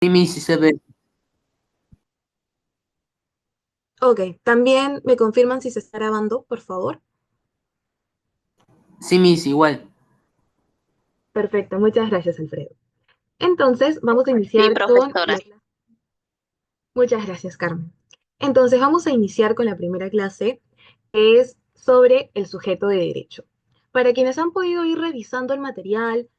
Sí, mi, sí se ve. Ok, también me confirman si se está grabando, por favor. Sí, Miss, igual. Perfecto, muchas gracias, Alfredo. Entonces, vamos a Sí, iniciar con profesora. la clase. Muchas gracias, Carmen. Entonces, vamos a iniciar con la primera clase, que es sobre el sujeto de derecho. Para quienes han podido ir revisando el material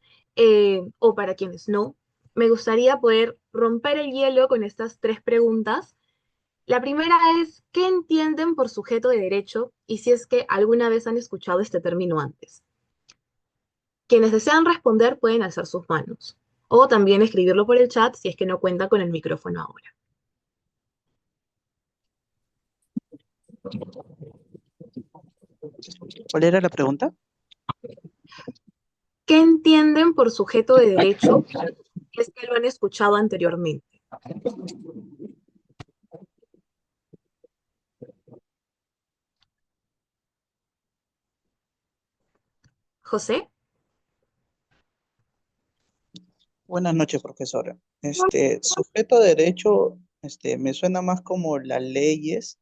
o para quienes no, me gustaría poder romper el hielo con estas tres preguntas. La primera es, ¿qué entienden por sujeto de derecho? Y si es que alguna vez han escuchado este término antes. Quienes desean responder pueden alzar sus manos o también escribirlo por el chat si es que no cuenta con el micrófono ahora. ¿Cuál era la pregunta? ¿Qué entienden por sujeto de derecho? Si es que lo han escuchado anteriormente. José, Buenas noches, profesora. Sujeto de derecho, me suena más como las leyes,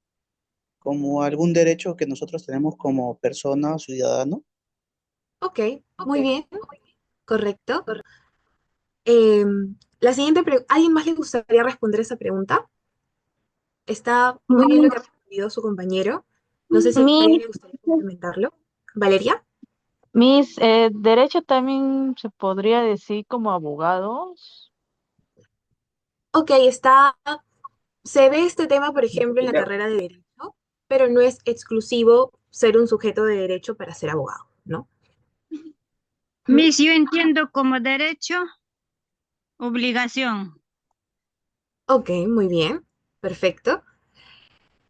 como algún derecho que nosotros tenemos como persona o ciudadano. ok, muy bien, correcto. Eh, la siguiente pregunta, ¿alguien más le gustaría responder esa pregunta? Está muy bien lo que ha respondido su compañero. No sé si a alguien Mis, le gustaría complementarlo. Valeria. derecho también se podría decir como abogados. Ok, está, se ve este tema, por ejemplo, en la carrera de Derecho, pero no es exclusivo ser un sujeto de derecho para ser abogado, ¿no? ¿Mm? Miss, yo entiendo como derecho, obligación. Ok, muy bien, perfecto.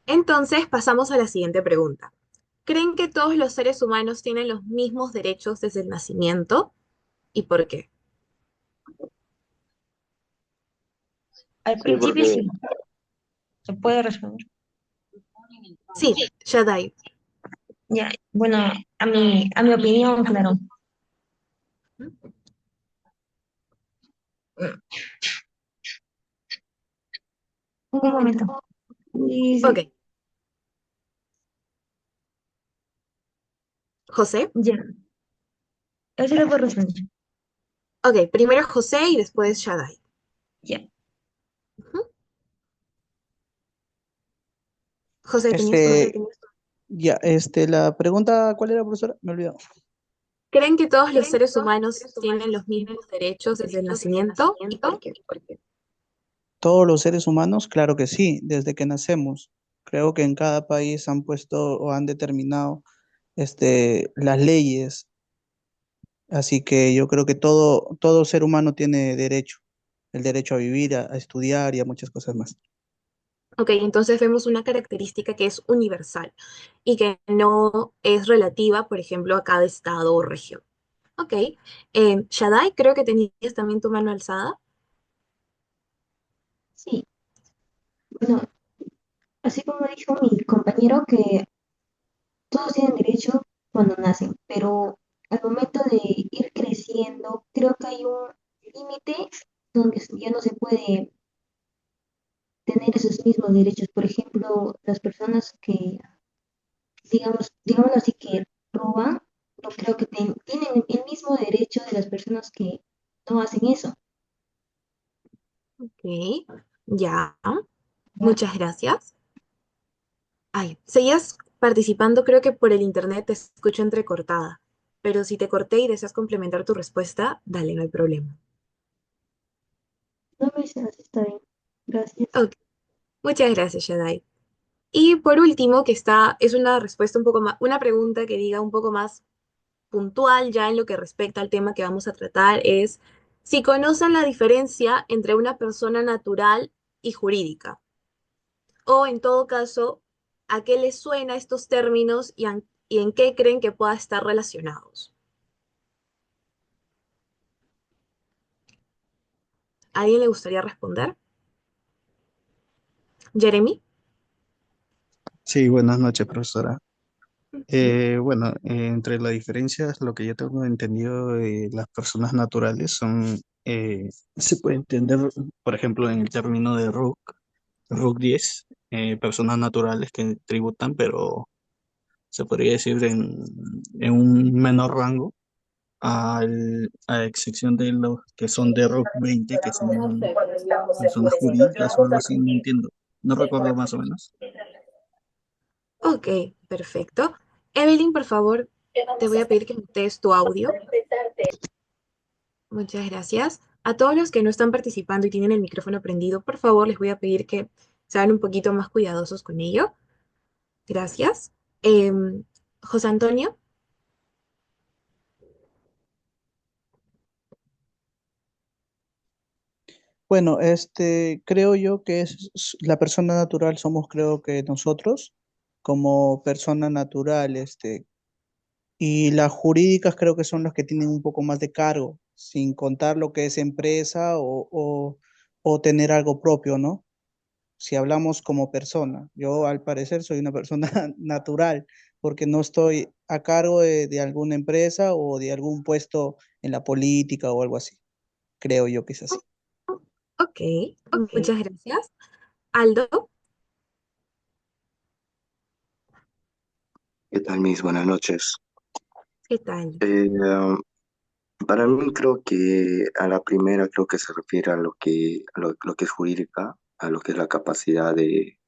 Entonces pasamos a la siguiente pregunta. ¿Creen que todos los seres humanos tienen los mismos derechos desde el nacimiento? ¿Y por qué? Al principio sí, se puede responder. Sí, Shaddai. Ya, bueno, a mi opinión, claro. Un momento. Y Ok, sí, José. ya, eso lo puedo responder. Ok, primero José y después Shaddai. Ya. Ujú. José, tenías tu... Este, ya, la pregunta, ¿cuál era, profesora? Me olvidó. ¿Creen que todos los seres humanos tienen los mismos derechos desde el nacimiento? ¿Y por qué? Todos los seres humanos, claro que sí, desde que nacemos. Creo que en cada país han puesto o han determinado, las leyes. Así que yo creo que todo ser humano tiene derecho, el derecho a vivir, a estudiar y a muchas cosas más. Ok, entonces vemos una característica que es universal y que no es relativa, por ejemplo, a cada estado o región. Ok, Shaddai, creo que tenías también tu mano alzada. Sí, bueno, así como dijo mi compañero que todos tienen derecho cuando nacen, pero al momento de ir creciendo, creo que hay un límite donde ya no se puede tener esos mismos derechos. Por ejemplo, las personas que, digamos así, que roban, no creo que tienen el mismo derecho de las personas que no hacen eso. Ok, ya, ¿Ya? muchas gracias. Ay, seguías participando, creo que por el internet te escucho entrecortada, pero si te corté y deseas complementar tu respuesta, dale, no hay problema. No me dices, está bien. Gracias. Ok, muchas gracias, Shaddai. Y por último, que está, es una respuesta un poco más, una pregunta que diga un poco más puntual ya en lo que respecta al tema que vamos a tratar, es si conocen la diferencia entre una persona natural y jurídica, o en todo caso, a qué les suena estos términos y en qué creen que pueda estar relacionados. ¿A alguien le gustaría responder? Jeremy. Sí, buenas noches, profesora. Bueno, entre las diferencias, lo que yo tengo entendido de las personas naturales son, se puede entender, por ejemplo, en el término de RUC 10, personas naturales que tributan, pero se podría decir en un menor rango, a excepción de los que son de RUC 20, que son personas jurídicas o algo así, no entiendo, no recuerdo más o menos. Ok, perfecto. Evelyn, por favor, te voy a pedir que mutees tu audio. Muchas gracias. A todos los que no están participando y tienen el micrófono prendido, por favor, les voy a pedir que sean un poquito más cuidadosos con ello. Gracias. José Antonio, Bueno, creo yo que la persona natural somos, creo que nosotros, como persona natural, y las jurídicas creo que son las que tienen un poco más de cargo, sin contar lo que es empresa o tener algo propio, ¿no? Si hablamos como persona, yo al parecer soy una persona natural, porque no estoy a cargo de alguna empresa o de algún puesto en la política o algo así. Creo yo que es así. ok, muchas gracias. Aldo, ¿Qué tal, mis? Buenas noches. ¿qué tal? Para mí creo que a la primera creo que se refiere a lo que es jurídica, a lo que es la capacidad de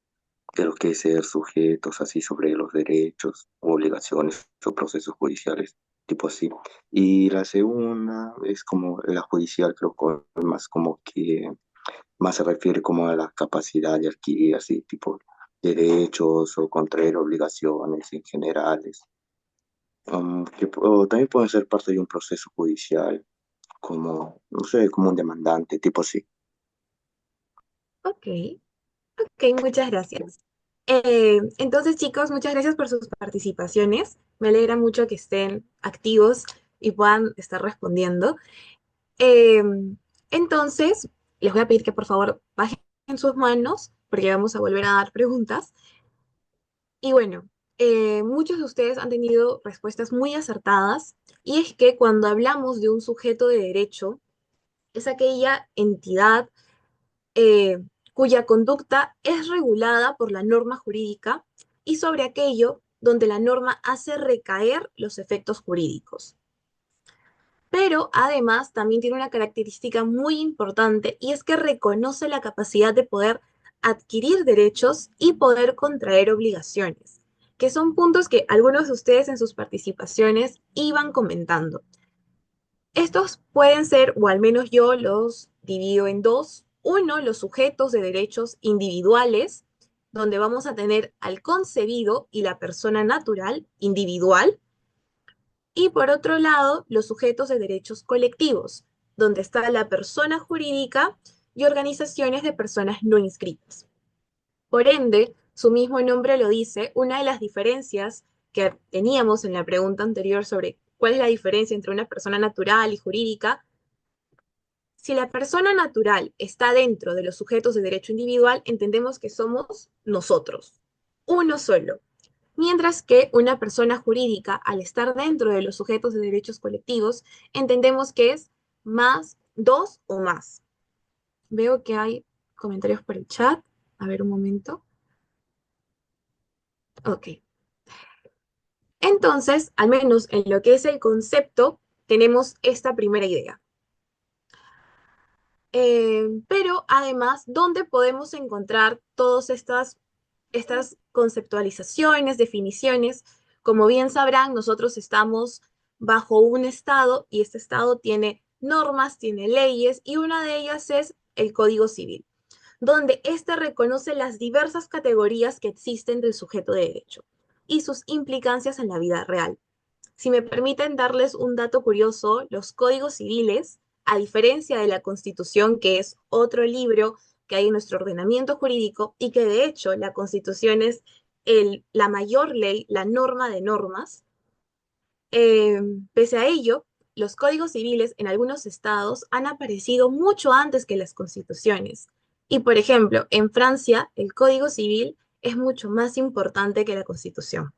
lo que es ser sujetos así sobre los derechos, obligaciones o procesos judiciales, tipo así. Y la segunda es como la judicial, creo que más como que más se refiere como a la capacidad de adquirir así tipo derechos o contraer obligaciones en generales. O también pueden ser parte de un proceso judicial, como, no sé, como un demandante, tipo así. Ok, ok, muchas gracias. Entonces, chicos, muchas gracias por sus participaciones. Me alegra mucho que estén activos y puedan estar respondiendo. Eh, entonces, les voy a pedir que por favor bajen sus manos porque vamos a volver a dar preguntas. Y bueno, muchos de ustedes han tenido respuestas muy acertadas y es que cuando hablamos de un sujeto de derecho, es aquella entidad eh, cuya conducta es regulada por la norma jurídica y sobre aquello donde la norma hace recaer los efectos jurídicos. Pero además también tiene una característica muy importante y es que reconoce la capacidad de poder adquirir derechos y poder contraer obligaciones, que son puntos que algunos de ustedes en sus participaciones iban comentando. Estos pueden ser, o al menos yo los divido en dos. Uno, los sujetos de derechos individuales, donde vamos a tener al concebido y la persona natural individual. Y por otro lado, los sujetos de derechos colectivos, donde está la persona jurídica y organizaciones de personas no inscritas. Por ende, su mismo nombre lo dice, una de las diferencias que teníamos en la pregunta anterior sobre cuál es la diferencia entre una persona natural y jurídica, si la persona natural está dentro de los sujetos de derecho individual, entendemos que somos nosotros, uno solo. Mientras que una persona jurídica, al estar dentro de los sujetos de derechos colectivos, entendemos que es más, dos o más. Veo que hay comentarios por el chat. A ver un momento. Ok. Entonces, al menos en lo que es el concepto, tenemos esta primera idea. Pero además, ¿dónde podemos encontrar todas estas conceptualizaciones, definiciones? Como bien sabrán, nosotros estamos bajo un estado y este estado tiene normas, tiene leyes y una de ellas es el Código Civil, donde éste reconoce las diversas categorías que existen del sujeto de derecho y sus implicancias en la vida real. Si me permiten darles un dato curioso, los códigos civiles, a diferencia de la Constitución, que es otro libro que hay en nuestro ordenamiento jurídico y que de hecho la Constitución es la mayor ley, la norma de normas, pese a ello, los códigos civiles en algunos estados han aparecido mucho antes que las constituciones. Y por ejemplo, en Francia, el Código Civil es mucho más importante que la Constitución.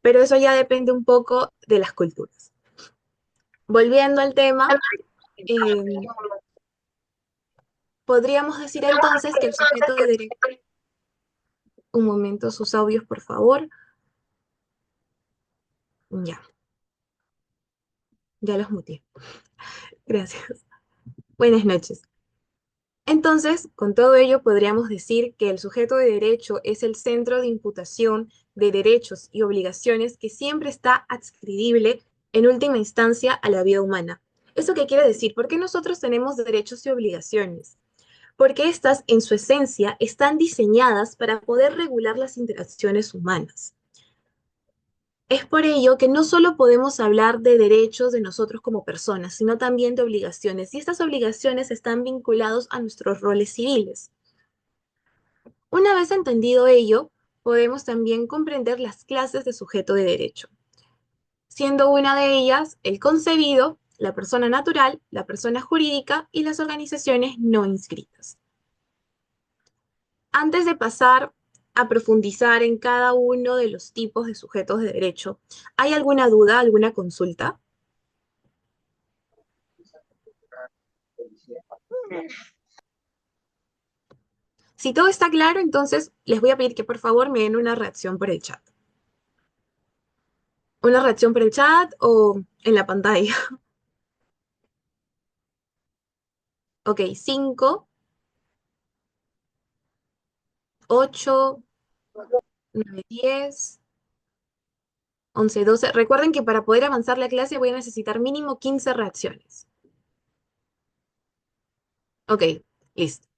pero eso ya depende un poco de las culturas. Volviendo al tema, eh, podríamos decir entonces que el sujeto de derecho... Un momento, sus audios, por favor. Ya, ya los muteé. Gracias. Buenas noches. Entonces, con todo ello, podríamos decir que el sujeto de derecho es el centro de imputación de derechos y obligaciones que siempre está adscribible en última instancia a la vida humana. ¿Eso qué quiere decir? ¿Por qué nosotros tenemos derechos y obligaciones? Porque estas, en su esencia, están diseñadas para poder regular las interacciones humanas. Es por ello que no solo podemos hablar de derechos de nosotros como personas, sino también de obligaciones. Y estas obligaciones están vinculadas a nuestros roles civiles. Una vez entendido ello, podemos también comprender las clases de sujeto de derecho, siendo una de ellas el concebido, la persona natural, la persona jurídica y las organizaciones no inscritas. Antes de pasar a profundizar en cada uno de los tipos de sujetos de derecho, ¿hay alguna duda, alguna consulta? Si todo está claro, entonces les voy a pedir que por favor me den una reacción por el chat. ¿Una reacción por el chat o en la pantalla? Ok, 5, 8, 9, 10, 11, 12. Recuerden que para poder avanzar la clase voy a necesitar mínimo 15 reacciones. Ok, listo.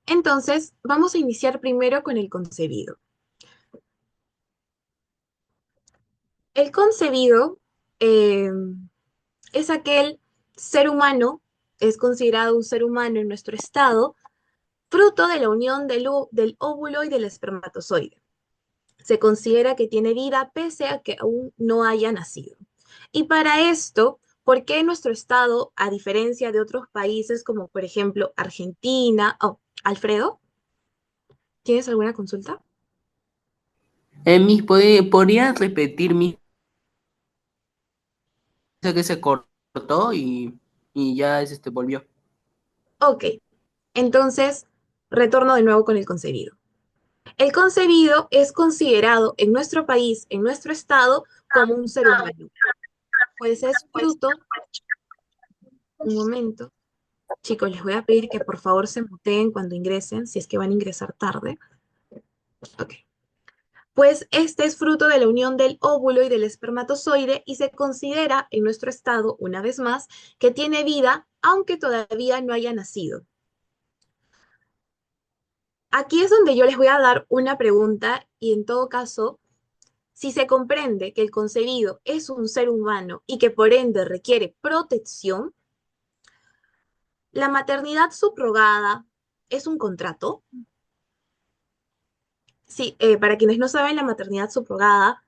Entonces, vamos a iniciar primero con el concebido. El concebido eh, es aquel ser humano, es considerado un ser humano en nuestro estado, fruto de la unión del óvulo y del espermatozoide. Se considera que tiene vida pese a que aún no haya nacido. Y para esto, ¿por qué nuestro estado, a diferencia de otros países como por ejemplo Argentina? Oh, Alfredo, ¿tienes alguna consulta? ¿Podrías repetir mi que se cortó y ya volvió? Ok, entonces retorno de nuevo con el concebido. El concebido es considerado en nuestro país, en nuestro estado, como un ser humano, pues es fruto, un momento, chicos, les voy a pedir que por favor se muteen cuando ingresen, si es que van a ingresar tarde. Ok. Pues este es fruto de la unión del óvulo y del espermatozoide y se considera en nuestro estado, una vez más, que tiene vida aunque todavía no haya nacido. Aquí es donde yo les voy a dar una pregunta y en todo caso, si se comprende que el concebido es un ser humano y que por ende requiere protección, ¿la maternidad subrogada es un contrato? Sí, para quienes no saben, la maternidad subrogada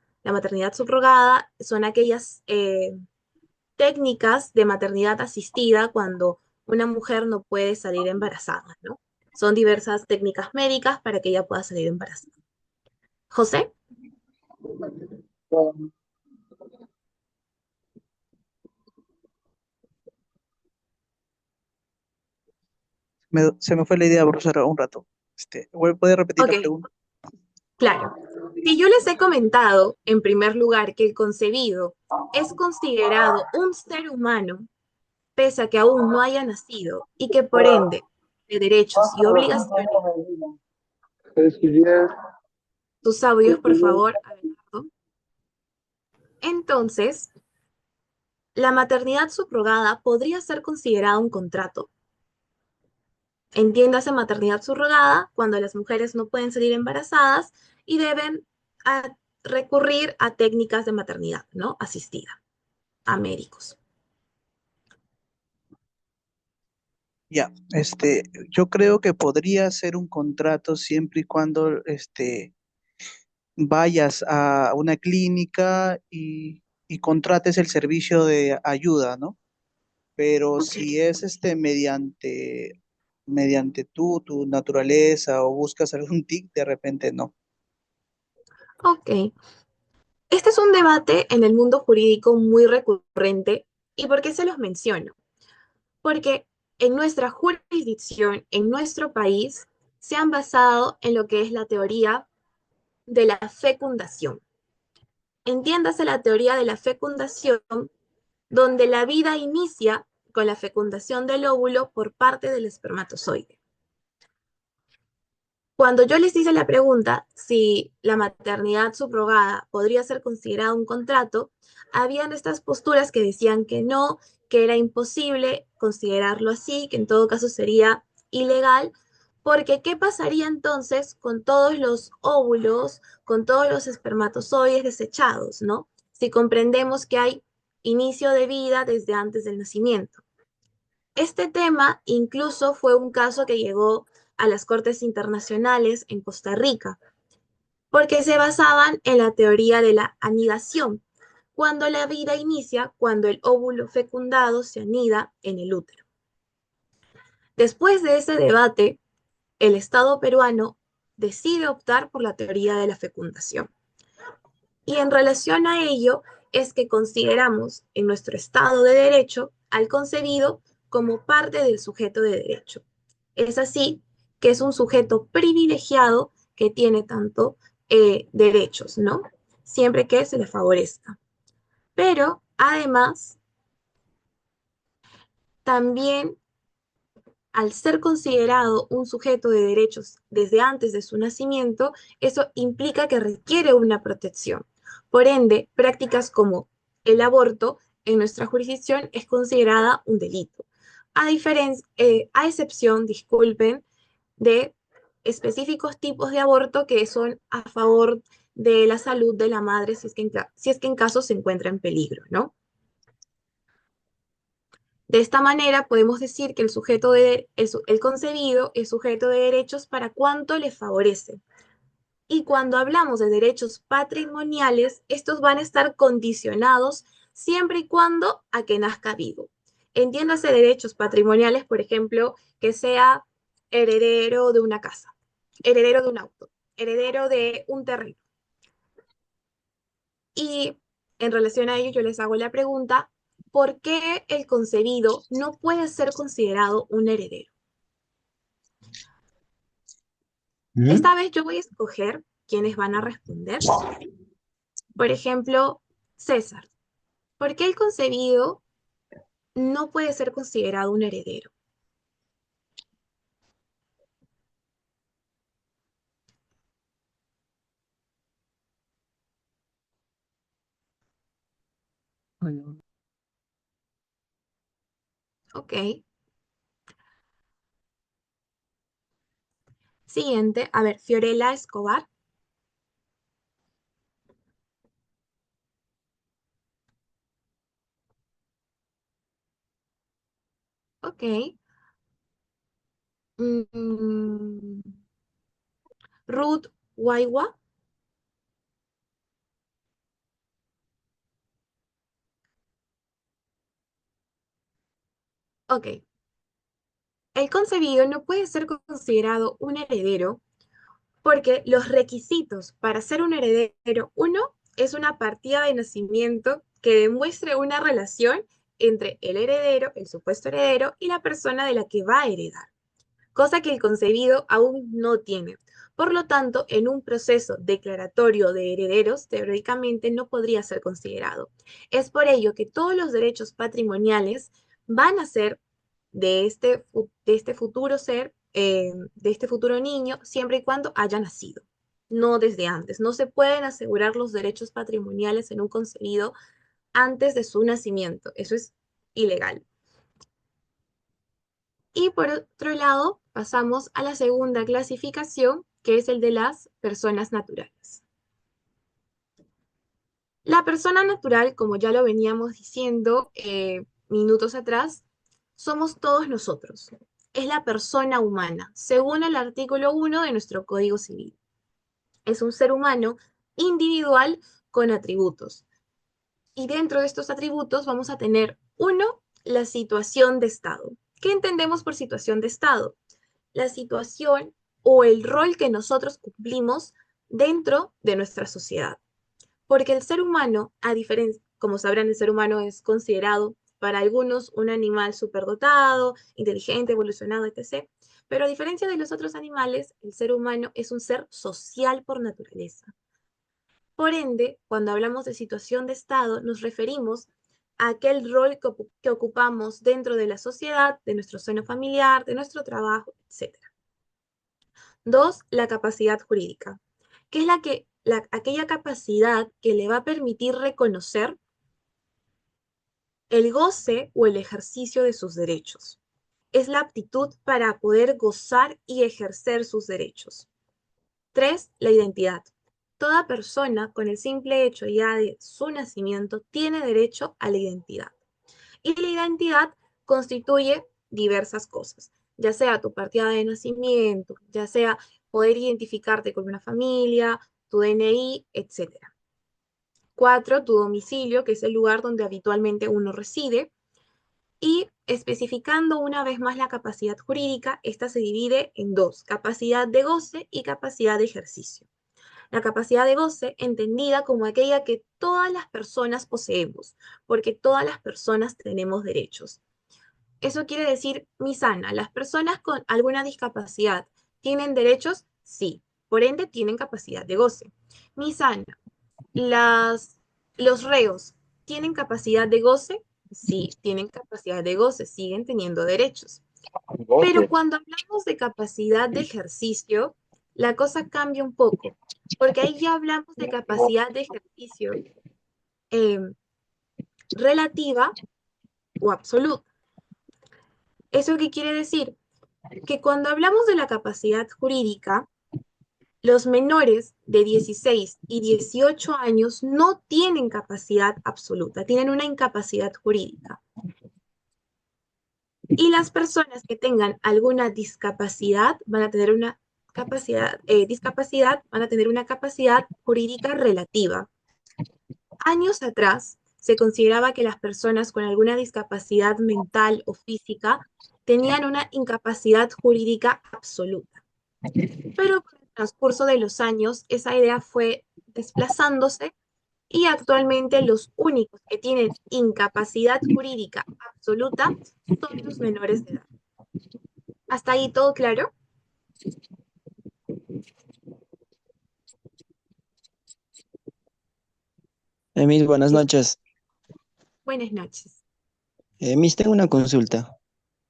son aquellas técnicas de maternidad asistida cuando una mujer no puede salir embarazada, ¿no? Son diversas técnicas médicas para que ella pueda salir embarazada. José, Se me fue la idea, profesor, un rato. ¿Puede repetir la ok, pregunta? claro. Si yo les he comentado, en primer lugar, que el concebido es considerado un ser humano, pese a que aún no haya nacido, y que por ende de derechos y obligaciones, tus audios, por favor, Abelardo. Entonces, la maternidad subrogada podría ser considerada un contrato. Entiéndase maternidad subrogada cuando las mujeres no pueden salir embarazadas y deben recurrir a técnicas de maternidad, ¿no? Asistida, a médicos. Ya, yo creo que podría ser un contrato siempre y cuando, vayas a una clínica y contrates el servicio de ayuda, ¿no? Pero Ok, si es, mediante tu naturaleza o buscas algún tic, de repente no. Ok. Este es un debate en el mundo jurídico muy recurrente. ¿Y por qué se los menciono? Porque en nuestra jurisdicción, en nuestro país, se han basado en lo que es la teoría de la fecundación. Entiéndase la teoría de la fecundación, donde la vida inicia con la fecundación del óvulo por parte del espermatozoide. Cuando yo les hice la pregunta si la maternidad subrogada podría ser considerada un contrato, habían estas posturas que decían que no, que era imposible considerarlo así, que en todo caso sería ilegal, porque ¿qué pasaría entonces con todos los óvulos, con todos los espermatozoides desechados, ¿no? Si comprendemos que hay inicio de vida desde antes del nacimiento. Este tema incluso fue un caso que llegó a las Cortes Internacionales en Costa Rica, porque se basaban en la teoría de la anidación, cuando la vida inicia cuando el óvulo fecundado se anida en el útero. Después de ese debate, el Estado peruano decide optar por la teoría de la fecundación. Y en relación a ello es que consideramos en nuestro Estado de Derecho al concebido como parte del sujeto de derecho. Es así que es un sujeto privilegiado que tiene tanto derechos, ¿no? Siempre que se le favorezca. Pero además, también al ser considerado un sujeto de derechos desde antes de su nacimiento, eso implica que requiere una protección. Por ende, prácticas como el aborto en nuestra jurisdicción es considerada un delito. A excepción, disculpen, de específicos tipos de aborto que son a favor de la salud de la madre si es que en caso se encuentra en peligro, ¿no? De esta manera, podemos decir que el concebido es sujeto de derechos para cuanto le favorece. Y cuando hablamos de derechos patrimoniales, estos van a estar condicionados siempre y cuando a que nazca vivo. Entiéndase derechos patrimoniales, por ejemplo, que sea heredero de una casa, heredero de un auto, heredero de un terreno. Y en relación a ello, yo les hago la pregunta, ¿por qué el concebido no puede ser considerado un heredero? Esta vez yo voy a escoger quiénes van a responder. Por ejemplo, César. ¿Por qué el concebido no puede ser considerado un heredero? Ok. Siguiente. A ver, Fiorella Escobar. Ok. Mm, Ruth Waiwa. Ok. El concebido no puede ser considerado un heredero porque los requisitos para ser un heredero, uno, es una partida de nacimiento que demuestre una relación entre el heredero, el supuesto heredero, y la persona de la que va a heredar, cosa que el concebido aún no tiene. Por lo tanto, en un proceso declaratorio de herederos, teóricamente no podría ser considerado. Es por ello que todos los derechos patrimoniales van a ser de este futuro ser, de este futuro niño, siempre y cuando haya nacido, no desde antes. No se pueden asegurar los derechos patrimoniales en un concebido antes de su nacimiento. Eso es ilegal. Y por otro lado, pasamos a la segunda clasificación, que es el de las personas naturales. La persona natural, como ya lo veníamos diciendo minutos atrás, somos todos nosotros. Es la persona humana, según el artículo 1 de nuestro Código Civil. Es un ser humano individual con atributos. Y dentro de estos atributos vamos a tener, uno, la situación de Estado. ¿Qué entendemos por situación de Estado? La situación o el rol que nosotros cumplimos dentro de nuestra sociedad. Porque el ser humano, a diferencia, como sabrán, el ser humano es considerado para algunos un animal superdotado, inteligente, evolucionado, etc. Pero a diferencia de los otros animales, el ser humano es un ser social por naturaleza. Por ende, cuando hablamos de situación de Estado, nos referimos a aquel rol que ocupamos dentro de la sociedad, de nuestro seno familiar, de nuestro trabajo, etc. Dos, la capacidad jurídica, que es aquella capacidad que le va a permitir reconocer el goce o el ejercicio de sus derechos. Es la aptitud para poder gozar y ejercer sus derechos. Tres, la identidad. Toda persona con el simple hecho ya de su nacimiento tiene derecho a la identidad. Y la identidad constituye diversas cosas, ya sea tu partida de nacimiento, ya sea poder identificarte con una familia, tu DNI, etc. Cuatro, tu domicilio, que es el lugar donde habitualmente uno reside. Y especificando una vez más la capacidad jurídica, esta se divide en dos, capacidad de goce y capacidad de ejercicio. La capacidad de goce entendida como aquella que todas las personas poseemos, porque todas las personas tenemos derechos. Eso quiere decir, Misana, ¿las personas con alguna discapacidad tienen derechos? Sí, por ende tienen capacidad de goce. Misana, las, los reos tienen capacidad de goce, sí, tienen capacidad de goce, siguen teniendo derechos. Pero cuando hablamos de capacidad de ejercicio, la cosa cambia un poco, porque ahí ya hablamos de capacidad de ejercicio eh, relativa o absoluta. ¿Eso qué quiere decir? Que cuando hablamos de la capacidad jurídica, los menores de 16 y 18 años no tienen capacidad absoluta, tienen una incapacidad jurídica. Y las personas que tengan alguna discapacidad van a tener una discapacidad, van a tener una capacidad jurídica relativa. Años atrás se consideraba que las personas con alguna discapacidad mental o física tenían una incapacidad jurídica absoluta. Pero con el transcurso de los años, esa idea fue desplazándose y actualmente los únicos que tienen incapacidad jurídica absoluta son los menores de edad. ¿Hasta ahí todo claro? Miss, buenas Es- noches. Buenas noches. Miss, tengo una consulta.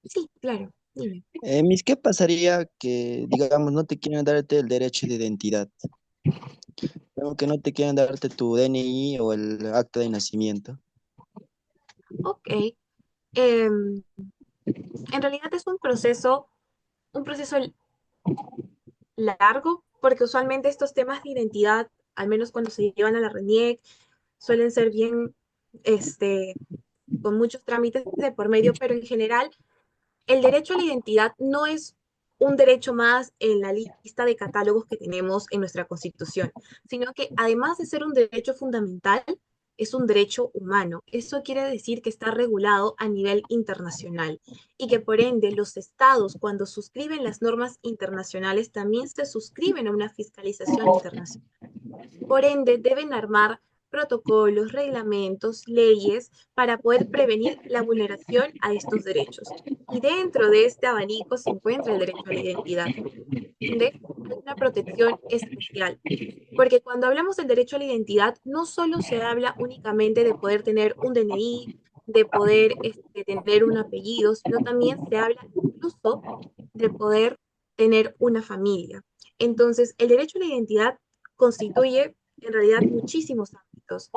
Sí, claro, dime. Miss, ¿qué pasaría que, digamos, no te quieren darte el derecho de identidad? Como que no te quieren darte tu DNI o el acta de nacimiento. Ok. em, en realidad es un proceso largo, porque usualmente estos temas de identidad, al menos cuando se llevan a la RENIEC, suelen ser bien, este, con muchos trámites de por medio, pero en general el derecho a la identidad no es un derecho más en la lista de catálogos que tenemos en nuestra Constitución, sino que además de ser un derecho fundamental, es un derecho humano. Eso quiere decir que está regulado a nivel internacional y que por ende los estados cuando suscriben las normas internacionales también se suscriben a una fiscalización internacional. Por ende, deben armar protocolos, reglamentos, leyes para poder prevenir la vulneración a estos derechos. Y dentro de este abanico se encuentra el derecho a la identidad, donde hay una protección especial. Porque cuando hablamos del derecho a la identidad, no solo se habla únicamente de poder tener un DNI, de poder tener un apellido, sino también se habla incluso de poder tener una familia. Entonces, el derecho a la identidad constituye en realidad muchísimos ámbitos.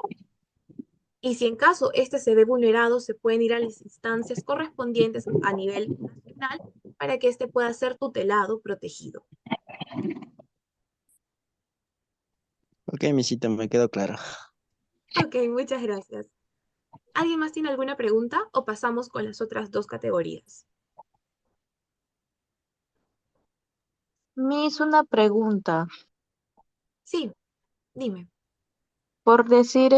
Y si en caso este se ve vulnerado, se pueden ir a las instancias correspondientes a nivel nacional para que este pueda ser tutelado, protegido. Ok, misita, me quedó claro. Ok, muchas gracias. ¿Alguien más tiene alguna pregunta o pasamos con las otras dos categorías? Miss, una pregunta. Sí, dime. Por decir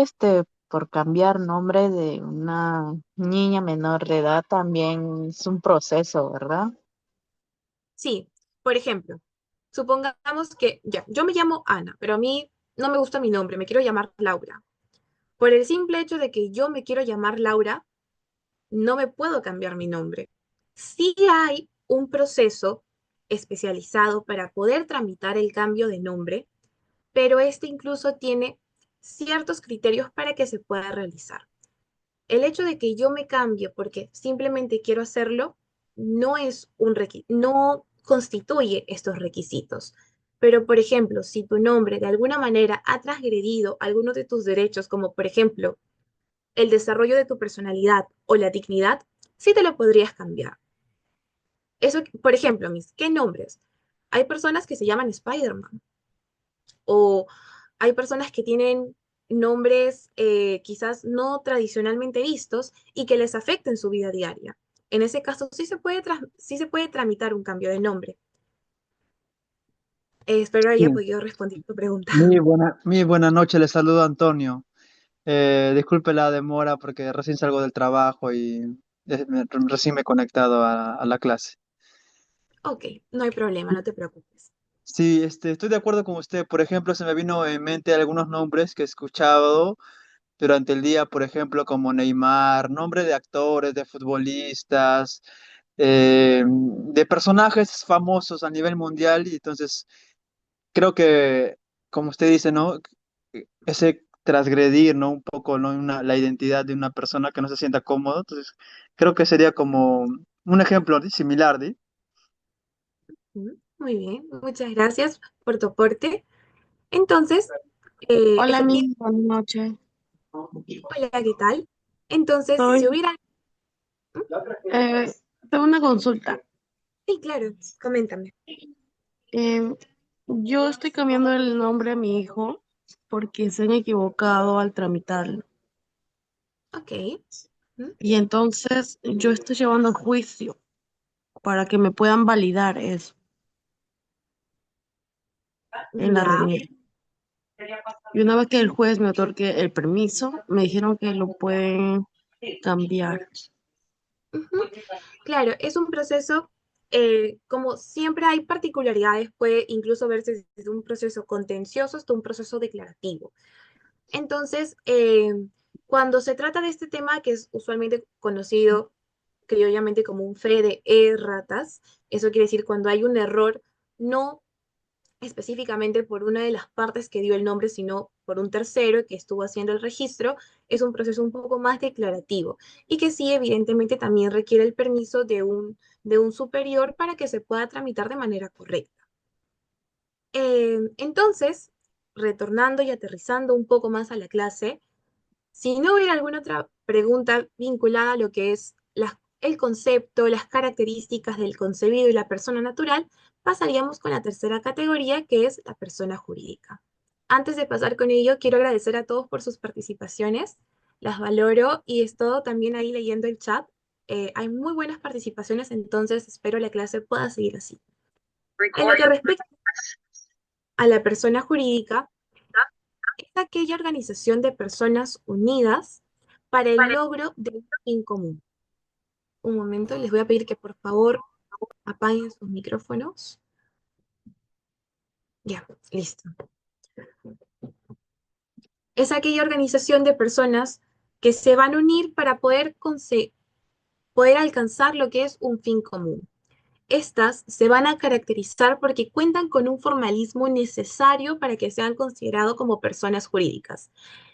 por cambiar nombre de una niña menor de edad también es un proceso, ¿verdad? Sí, por ejemplo, Supongamos que ya, yo me llamo Ana, pero a mí no me gusta mi nombre, me quiero llamar Laura. Por el simple hecho de que yo me quiero llamar Laura, no me puedo cambiar mi nombre. Sí hay un proceso especializado para poder tramitar el cambio de nombre, pero este incluso tiene ciertos criterios para que se pueda realizar. El hecho de que yo me cambie porque simplemente quiero hacerlo no es un no constituye estos requisitos. Pero, por ejemplo, si tu nombre de alguna manera ha transgredido algunos de tus derechos, como por ejemplo el desarrollo de tu personalidad o la dignidad, sí te lo podrías cambiar. Eso, por ejemplo, ¿qué nombres? Hay personas que se llaman Spider-Man o hay personas que tienen nombres quizás no tradicionalmente vistos y que les afecten su vida diaria. En ese caso, sí se puede tramitar un cambio de nombre. Espero Sí, haya podido responder tu pregunta. muy buena noche, le saludo Antonio. Disculpe la demora porque recién salgo del trabajo y recién me he conectado a la clase. Ok, no hay problema, no te preocupes. Sí, estoy de acuerdo con usted. Por ejemplo, se me vino en mente algunos nombres que he escuchado durante el día, por ejemplo, como Neymar, nombre de actores, de futbolistas, de personajes famosos a nivel mundial. Y entonces, creo que, como usted dice, ¿no? Ese transgredir, ¿no? Un poco, ¿no? La identidad de una persona que no se sienta cómodo. Entonces, creo que sería como un ejemplo ¿sí? similar, ¿sí? Muy bien, muchas gracias por tu aporte. Entonces, Hola, esa aquí, mi buenas noches. hola, ¿qué tal? Entonces, si Soy, hubiera... eh, tengo una consulta. Sí, claro, coméntame. Eh, yo estoy cambiando el nombre a mi hijo porque se han equivocado al tramitarlo. Ok. ¿Mm? Y entonces yo estoy llevando a juicio para que me puedan validar eso en la Ya. RENIEC. Y una vez que el juez me otorgue el permiso, me dijeron que lo pueden cambiar. Ujú. Claro, es un proceso, como siempre hay particularidades, puede incluso verse desde un proceso contencioso hasta un proceso declarativo. Entonces, cuando se trata de este tema, que es usualmente conocido criollamente como un fe de erratas, eso quiere decir cuando hay un error, no específicamente por una de las partes que dio el nombre, sino por un tercero que estuvo haciendo el registro, es un proceso un poco más declarativo y que sí, evidentemente, también requiere el permiso de un superior para que se pueda tramitar de manera correcta. Entonces, retornando y aterrizando un poco más a la clase, si no hubiera alguna otra pregunta vinculada a lo que es el concepto, las características del concebido y la persona natural, pasaríamos con la tercera categoría, que es la persona jurídica. Antes de pasar con ello, quiero agradecer a todos por sus participaciones, las valoro y es todo también ahí leyendo el chat. Hay muy buenas participaciones, entonces espero la clase pueda seguir así. En lo que respecta a la persona jurídica, es aquella organización de personas unidas para el logro de un fin común. Un momento, les voy a pedir que por favor apaguen sus micrófonos. Ya, listo. Es aquella organización de personas que se van a unir para poder alcanzar lo que es un fin común. Estas se van a caracterizar porque cuentan con un formalismo necesario para que sean considerados como personas jurídicas,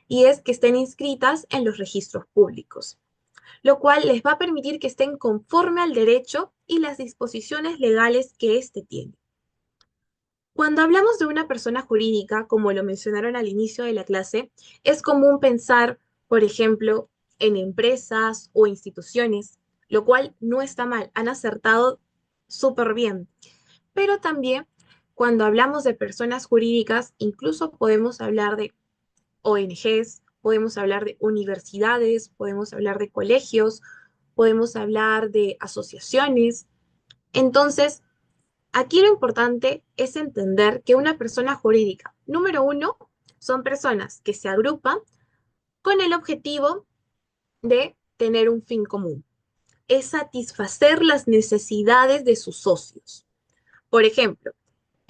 y es que estén inscritas en los registros públicos, lo cual les va a permitir que estén conforme al derecho y las disposiciones legales que éste tiene. Cuando hablamos de una persona jurídica, como lo mencionaron al inicio de la clase, es común pensar, por ejemplo, en empresas o instituciones, lo cual no está mal, han acertado súper bien. Pero también, cuando hablamos de personas jurídicas, incluso podemos hablar de ONGs, podemos hablar de universidades, podemos hablar de colegios, podemos hablar de asociaciones. Entonces, aquí lo importante es entender que una persona jurídica, número uno, son personas que se agrupan con el objetivo de tener un fin común, es satisfacer las necesidades de sus socios. Por ejemplo,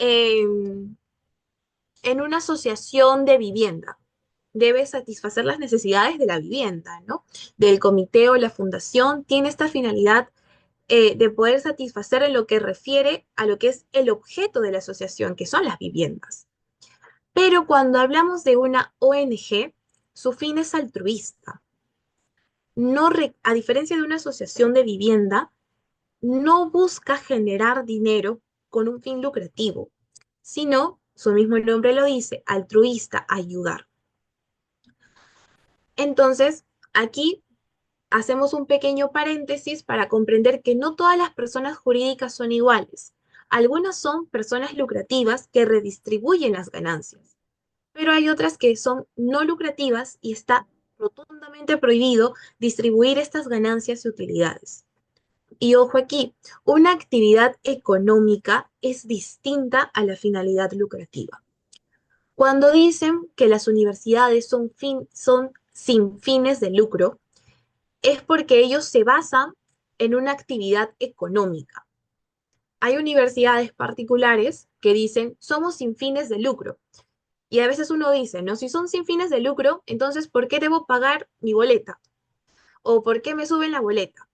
en una asociación de vivienda. Debe satisfacer las necesidades de la vivienda, ¿no? Del comité o la fundación tiene esta finalidad de poder satisfacer en lo que refiere a lo que es el objeto de la asociación, que son las viviendas. Pero cuando hablamos de una ONG, su fin es altruista. No a diferencia de una asociación de vivienda, no busca generar dinero con un fin lucrativo, sino, su mismo nombre lo dice, altruista, ayudar. Entonces, aquí hacemos un pequeño paréntesis para comprender que no todas las personas jurídicas son iguales. Algunas son personas lucrativas que redistribuyen las ganancias, pero hay otras que son no lucrativas y está rotundamente prohibido distribuir estas ganancias y utilidades. Y ojo aquí, una actividad económica es distinta a la finalidad lucrativa. Cuando dicen que las universidades son sin fines de lucro, es porque ellos se basan en una actividad económica. Hay universidades particulares que dicen, somos sin fines de lucro. Y a veces uno dice, no, si son sin fines de lucro, entonces, ¿por qué debo pagar mi boleta? ¿O por qué me suben la boleta?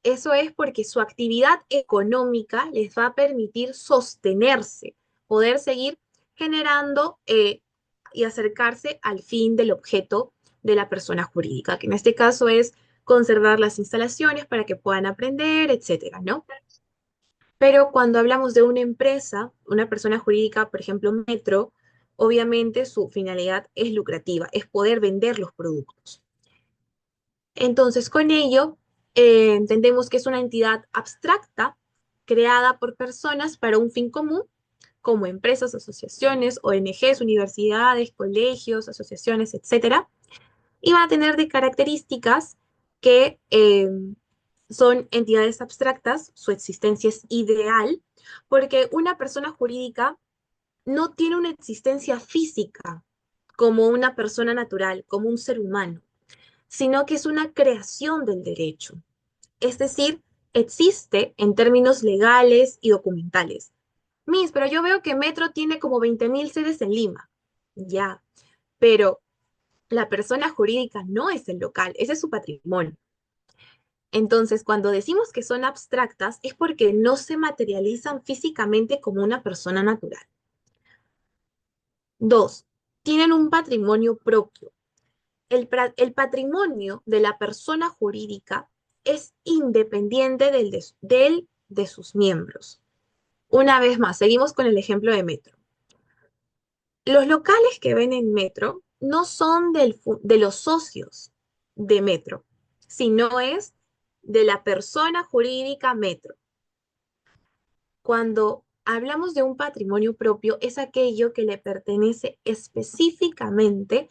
Eso es porque su actividad económica les va a permitir sostenerse, poder seguir generando y acercarse al fin del objeto de la persona jurídica, que en este caso es conservar las instalaciones para que puedan aprender, etcétera, ¿no? Pero cuando hablamos de una empresa, una persona jurídica, por ejemplo, Metro, obviamente su finalidad es lucrativa, es poder vender los productos. Entonces, con ello, entendemos que es una entidad abstracta creada por personas para un fin común, como empresas, asociaciones, ONGs, universidades, colegios, asociaciones, etcétera, y van a tener de características que son entidades abstractas, su existencia es ideal, porque una persona jurídica no tiene una existencia física como una persona natural, como un ser humano, sino que es una creación del derecho. Es decir, existe en términos legales y documentales. Miss, pero yo veo que Metro tiene como 20.000 sedes en Lima. Ya, pero la persona jurídica no es el local, ese es su patrimonio. Entonces, cuando decimos que son abstractas, es porque no se materializan físicamente como una persona natural. 2. Tienen un patrimonio propio. El patrimonio de la persona jurídica es independiente de sus miembros. Una vez más, seguimos con el ejemplo de Metro. Los locales que ven en Metro no son de los socios de Metro, sino es de la persona jurídica Metro. Cuando hablamos de un patrimonio propio, es aquello que le pertenece específicamente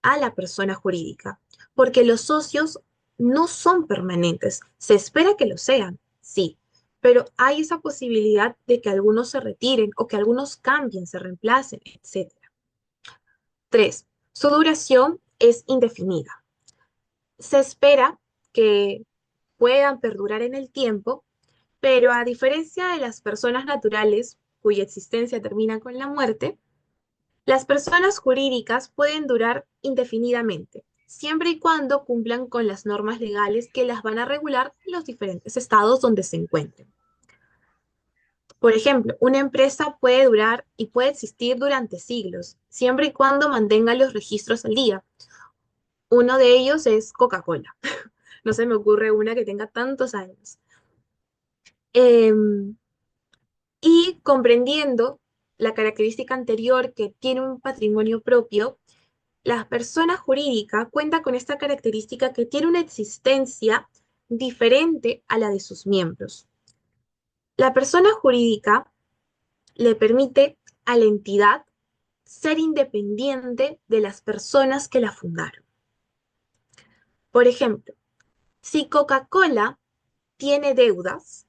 a la persona jurídica, porque los socios no son permanentes. Se espera que lo sean, sí, pero hay esa posibilidad de que algunos se retiren o que algunos cambien, se reemplacen, etc. 3. Su duración es indefinida. Se espera que puedan perdurar en el tiempo, pero a diferencia de las personas naturales, cuya existencia termina con la muerte, las personas jurídicas pueden durar indefinidamente, siempre y cuando cumplan con las normas legales que las van a regular en los diferentes estados donde se encuentren. Por ejemplo, una empresa puede durar y puede existir durante siglos, siempre y cuando mantenga los registros al día. Uno de ellos es Coca-Cola. No se me ocurre una que tenga tantos años. Y comprendiendo la característica anterior que tiene un patrimonio propio, la persona jurídica cuenta con esta característica que tiene una existencia diferente a la de sus miembros. La persona jurídica le permite a la entidad ser independiente de las personas que la fundaron. Por ejemplo, si Coca-Cola tiene deudas,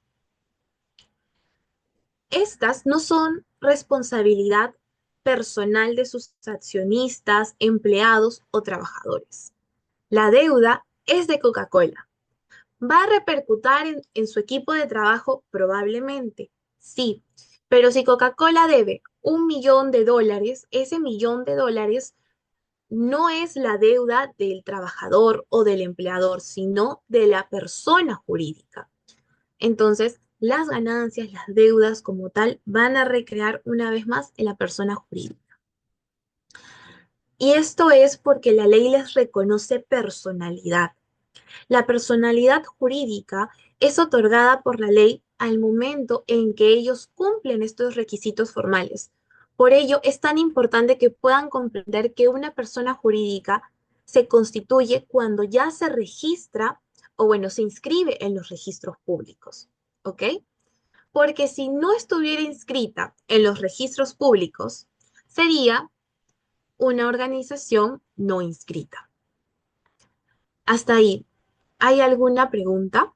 estas no son responsabilidad personal de sus accionistas, empleados o trabajadores. La deuda es de Coca-Cola. ¿Va a repercutir en su equipo de trabajo? Probablemente, sí, Pero si Coca-Cola debe $1 millón, ese $1 millón no es la deuda del trabajador o del empleador, sino de la persona jurídica. Entonces, las ganancias, las deudas como tal, van a recrear una vez más en la persona jurídica. Y esto es porque la ley les reconoce personalidad. La personalidad jurídica es otorgada por la ley al momento en que ellos cumplen estos requisitos formales. Por ello, es tan importante que puedan comprender que una persona jurídica se constituye cuando ya se registra o bueno, se inscribe en los registros públicos. ¿Ok? Porque si no estuviera inscrita en los registros públicos, sería una organización no inscrita. Hasta ahí, ¿hay alguna pregunta?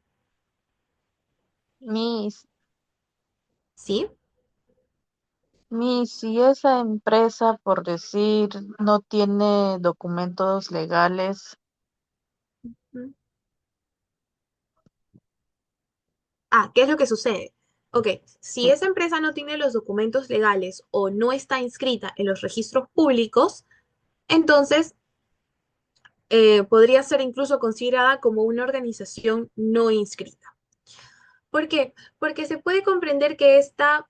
Miss, ¿Sí? Miss, si esa empresa, por decir, no tiene documentos legales, ¿Qué es lo que sucede? Ok, si esa empresa no tiene los documentos legales o no está inscrita en los registros públicos, entonces podría ser incluso considerada como una organización no inscrita. ¿Por qué? Porque se puede comprender que esta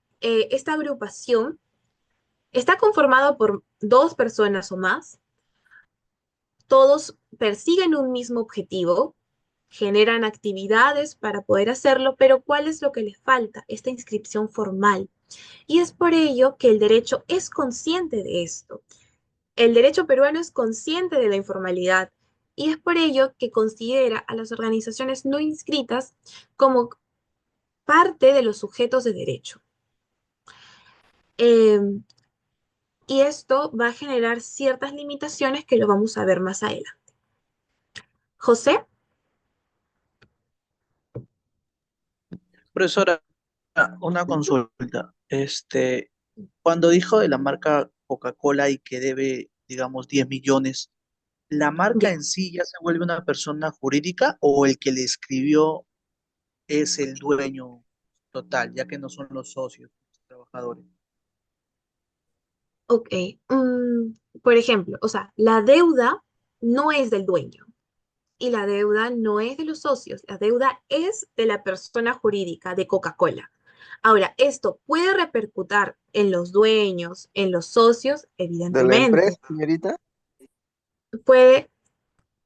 agrupación está conformada por dos personas o más, todos persiguen un mismo objetivo, generan actividades para poder hacerlo, pero ¿cuál es lo que les falta? Esta inscripción formal. Y es por ello que el derecho es consciente de esto. El derecho peruano es consciente de la informalidad y es por ello que considera a las organizaciones no inscritas como parte de los sujetos de derecho. Eh, y esto va a generar ciertas limitaciones que lo vamos a ver más adelante. José, Profesora, una consulta. Cuando dijo de la marca Coca-Cola y que debe, digamos, 10 millones, ¿la marca ya. en sí ya se vuelve una persona jurídica o el que le escribió es el dueño total, ya que no son los socios, los trabajadores? Ok. Por ejemplo, o sea, la deuda no es del dueño y la deuda no es de los socios, la deuda es de la persona jurídica de Coca-Cola. Ahora, ¿esto puede repercutir en los dueños, en los socios? ¿De la empresa, Evidentemente. señorita? Puede,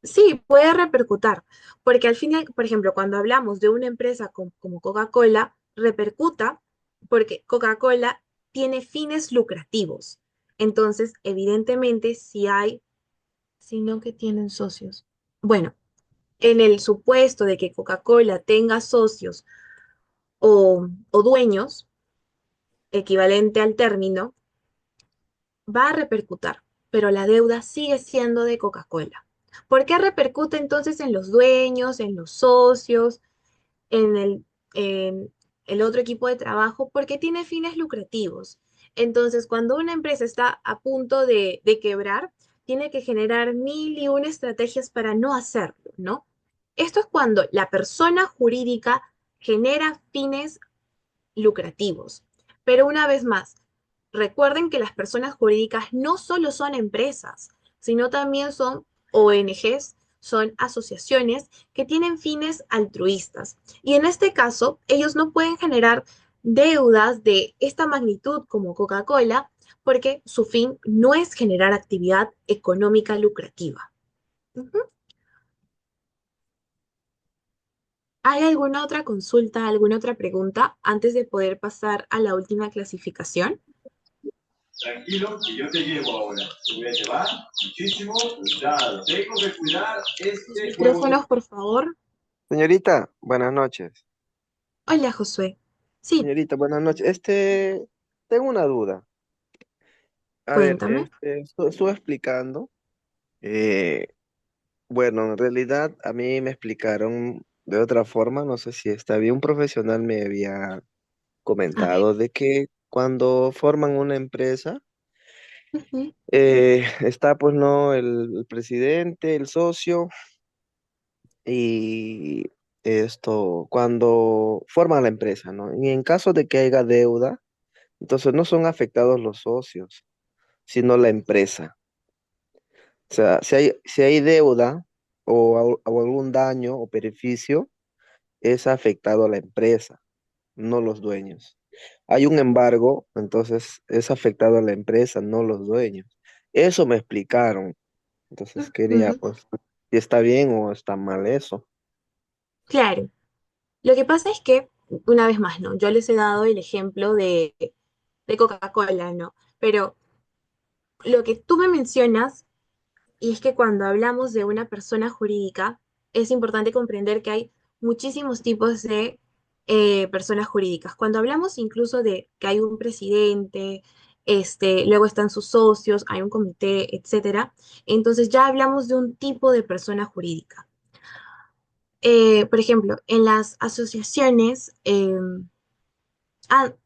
sí, puede repercutir, porque al final, por ejemplo, cuando hablamos de una empresa como Coca-Cola, repercuta porque Coca-Cola tiene fines lucrativos. Entonces, evidentemente, sino que tienen socios. Bueno, en el supuesto de que Coca-Cola tenga socios o dueños, equivalente al término, va a repercutir, pero la deuda sigue siendo de Coca-Cola. ¿Por qué repercute entonces en los dueños, en los socios, en el otro equipo de trabajo? Porque tiene fines lucrativos. Entonces, cuando una empresa está a punto de quebrar, tiene que generar mil y una estrategias para no hacerlo, ¿no? Esto es cuando la persona jurídica genera fines lucrativos. Pero una vez más, recuerden que las personas jurídicas no solo son empresas, sino también son ONGs, son asociaciones que tienen fines altruistas. Y en este caso, ellos no pueden generar deudas de esta magnitud como Coca-Cola porque su fin no es generar actividad económica lucrativa. Ujú. ¿Hay alguna otra consulta, alguna otra pregunta antes de poder pasar a la última clasificación? Tranquilo, que yo te llevo ahora. Te voy a llevar muchísimo cuidado. Tengo que cuidar este juego de... Micrófonos, por favor. Señorita, buenas noches. Hola, Josué. Sí, Señorita, buenas noches. Tengo una duda. A ver, cuéntame. estuve explicando. eh, bueno, en realidad a mí me explicaron de otra forma, no sé si está bien. Un profesional me había A ver. comentado de que cuando forman una empresa, Ujú. está pues no el presidente, el socio y esto cuando forman la empresa, ¿no? Y en caso de que haya deuda, Entonces no son afectados los socios, sino la empresa. O sea, si hay deuda o algún daño o beneficio, es afectado a la empresa, no los dueños. Hay un embargo, entonces es afectado a la empresa, no los dueños. Eso me explicaron. Entonces quería, Ujú. pues, si está bien o está mal eso. Claro, lo que pasa es que, una vez más, ¿no? Yo les he dado el ejemplo de Coca-Cola, ¿no? Pero lo que tú me mencionas, y es que cuando hablamos de una persona jurídica, es importante comprender que hay muchísimos tipos de personas jurídicas. Cuando hablamos incluso de que hay un presidente, luego están sus socios, hay un comité, etcétera, entonces ya hablamos de un tipo de persona jurídica. Por ejemplo, en las asociaciones,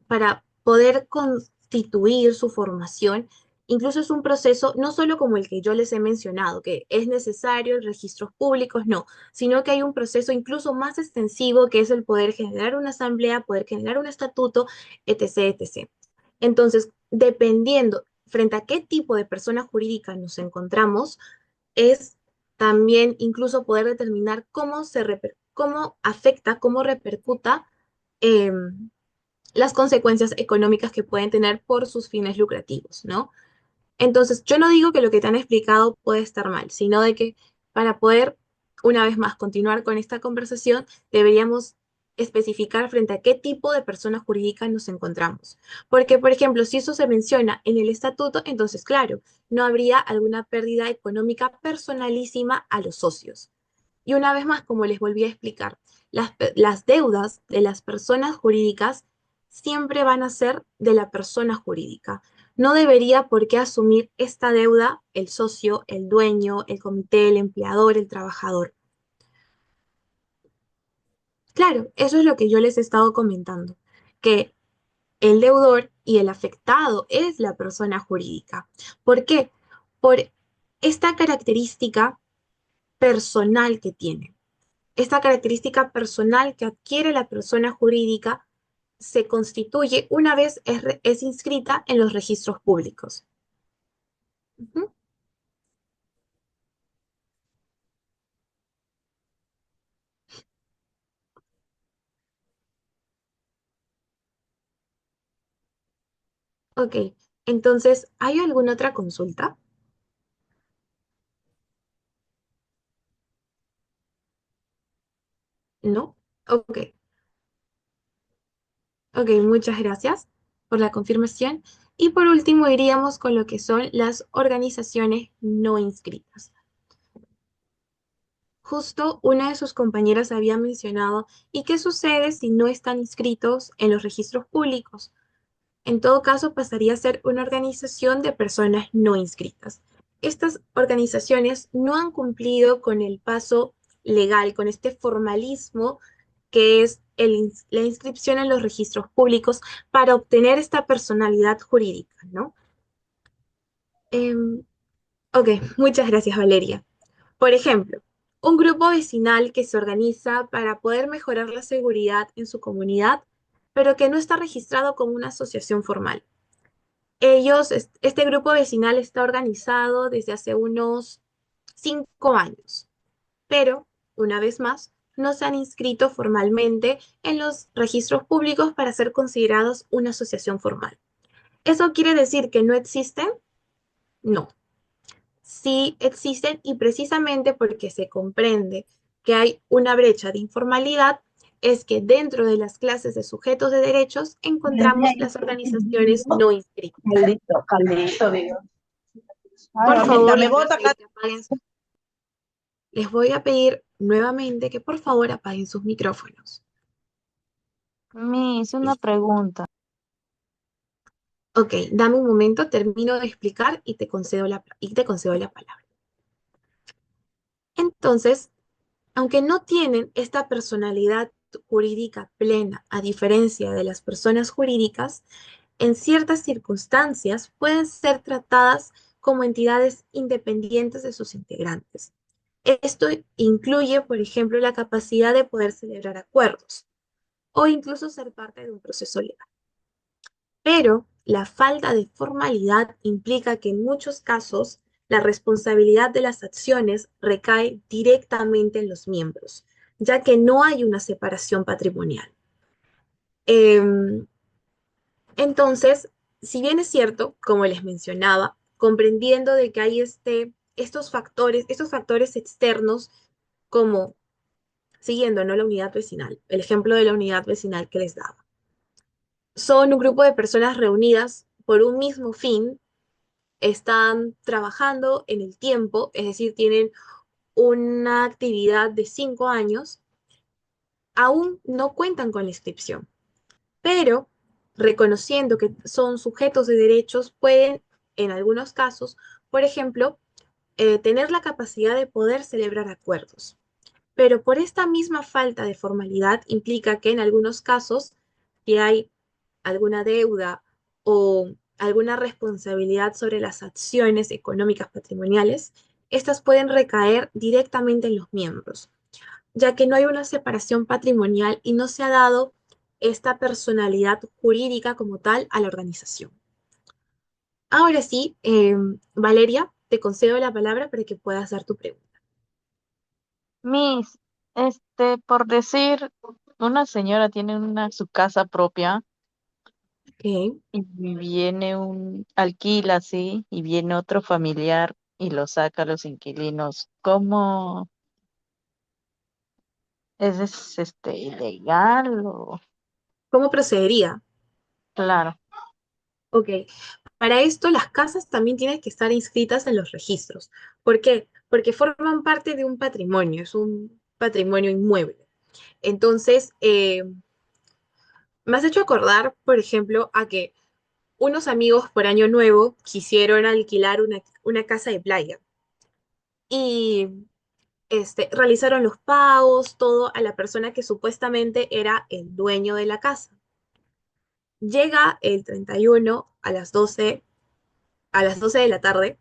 para poder constituir su formación, incluso es un proceso no solo como el que yo les he mencionado, que es necesario el registros públicos, no, sino que hay un proceso incluso más extensivo que es el poder generar una asamblea, poder generar un estatuto, etc., etc. Entonces, dependiendo frente a qué tipo de persona jurídica nos encontramos, es también incluso poder determinar cómo afecta, cómo repercuta las consecuencias económicas que pueden tener por sus fines lucrativos, ¿no? Entonces, yo no digo que lo que te han explicado puede estar mal, sino de que para poder, una vez más, continuar con esta conversación, deberíamos especificar frente a qué tipo de persona jurídica nos encontramos. Porque, por ejemplo, si eso se menciona en el estatuto, entonces, claro, no habría alguna pérdida económica personalísima a los socios. Y una vez más, como les volví a explicar, las deudas de las personas jurídicas siempre van a ser de la persona jurídica. No debería por qué asumir esta deuda el socio, el dueño, el comité, el empleador, el trabajador. Claro, eso es lo que yo les he estado comentando, que el deudor y el afectado es la persona jurídica. ¿Por qué? Por esta característica personal que tiene. Esta característica personal que adquiere la persona jurídica se constituye una vez es inscrita en los registros públicos. Ujú. Ok, entonces, ¿hay alguna otra consulta? ¿No? Ok, ok, muchas gracias por la confirmación. Y por último, iríamos con lo que son las organizaciones no inscritas. Justo una de sus compañeras había mencionado, ¿y qué sucede si no están inscritos en los registros públicos? En todo caso, pasaría a ser una organización de personas no inscritas. Estas organizaciones no han cumplido con el paso legal, con este formalismo que es la inscripción en los registros públicos para obtener esta personalidad jurídica, ¿no? Em, ok, muchas gracias, Valeria. Por ejemplo, un grupo vecinal que se organiza para poder mejorar la seguridad en su comunidad, pero que no está registrado como una asociación formal. Este grupo vecinal está organizado desde hace unos 5 años, pero, una vez más, no se han inscrito formalmente en los registros públicos para ser considerados una asociación formal. ¿Eso quiere decir que no existen? No, sí existen y precisamente porque se comprende que hay una brecha de informalidad, es que dentro de las clases de sujetos de derechos encontramos las organizaciones no inscritas. Caldito, caldito, digo. Ay, Por ahorita favor, me les voy a bota acá. pedir que les voy a pedir nuevamente que por favor apaguen sus micrófonos. Miss, una pregunta. Ok, dame un momento, termino de explicar y te concedo la palabra. Entonces, aunque no tienen esta personalidad jurídica plena, a diferencia de las personas jurídicas, en ciertas circunstancias pueden ser tratadas como entidades independientes de sus integrantes. Esto incluye, por ejemplo, la capacidad de poder celebrar acuerdos o incluso ser parte de un proceso legal. Pero la falta de formalidad implica que en muchos casos la responsabilidad de las acciones recae directamente en los miembros, ya que no hay una separación patrimonial. Em, entonces, si bien es cierto, como les mencionaba, comprendiendo de que hay estos factores externos como, siguiendo, ¿no? La unidad vecinal, el ejemplo de la unidad vecinal que les daba. Son un grupo de personas reunidas por un mismo fin, están trabajando en el tiempo, es decir, tienen una actividad de 5 años, aún no cuentan con la inscripción, pero reconociendo que son sujetos de derechos, pueden, en algunos casos, por ejemplo, tener la capacidad de poder celebrar acuerdos. Pero por esta misma falta de formalidad implica que en algunos casos, si hay alguna deuda o alguna responsabilidad sobre las acciones económicas patrimoniales, estas pueden recaer directamente en los miembros, ya que no hay una separación patrimonial y no se ha dado esta personalidad jurídica como tal a la organización. Ahora sí, Valeria, te concedo la palabra para que puedas dar tu pregunta. Miss, por decir, una señora tiene su casa propia Ok. y viene alquila así, y viene otro familiar y lo saca a los inquilinos. ¿Cómo ilegal o ¿Cómo procedería? claro? Ok, para esto las casas también tienen que estar inscritas en los registros. ¿Por qué? Porque forman parte de un patrimonio, es un patrimonio inmueble. Entonces, me has hecho acordar, por ejemplo, a que unos amigos por Año Nuevo quisieron alquilar una casa de playa y realizaron los pagos, todo a la persona que supuestamente era el dueño de la casa. Llega el 31 a las 12 de la tarde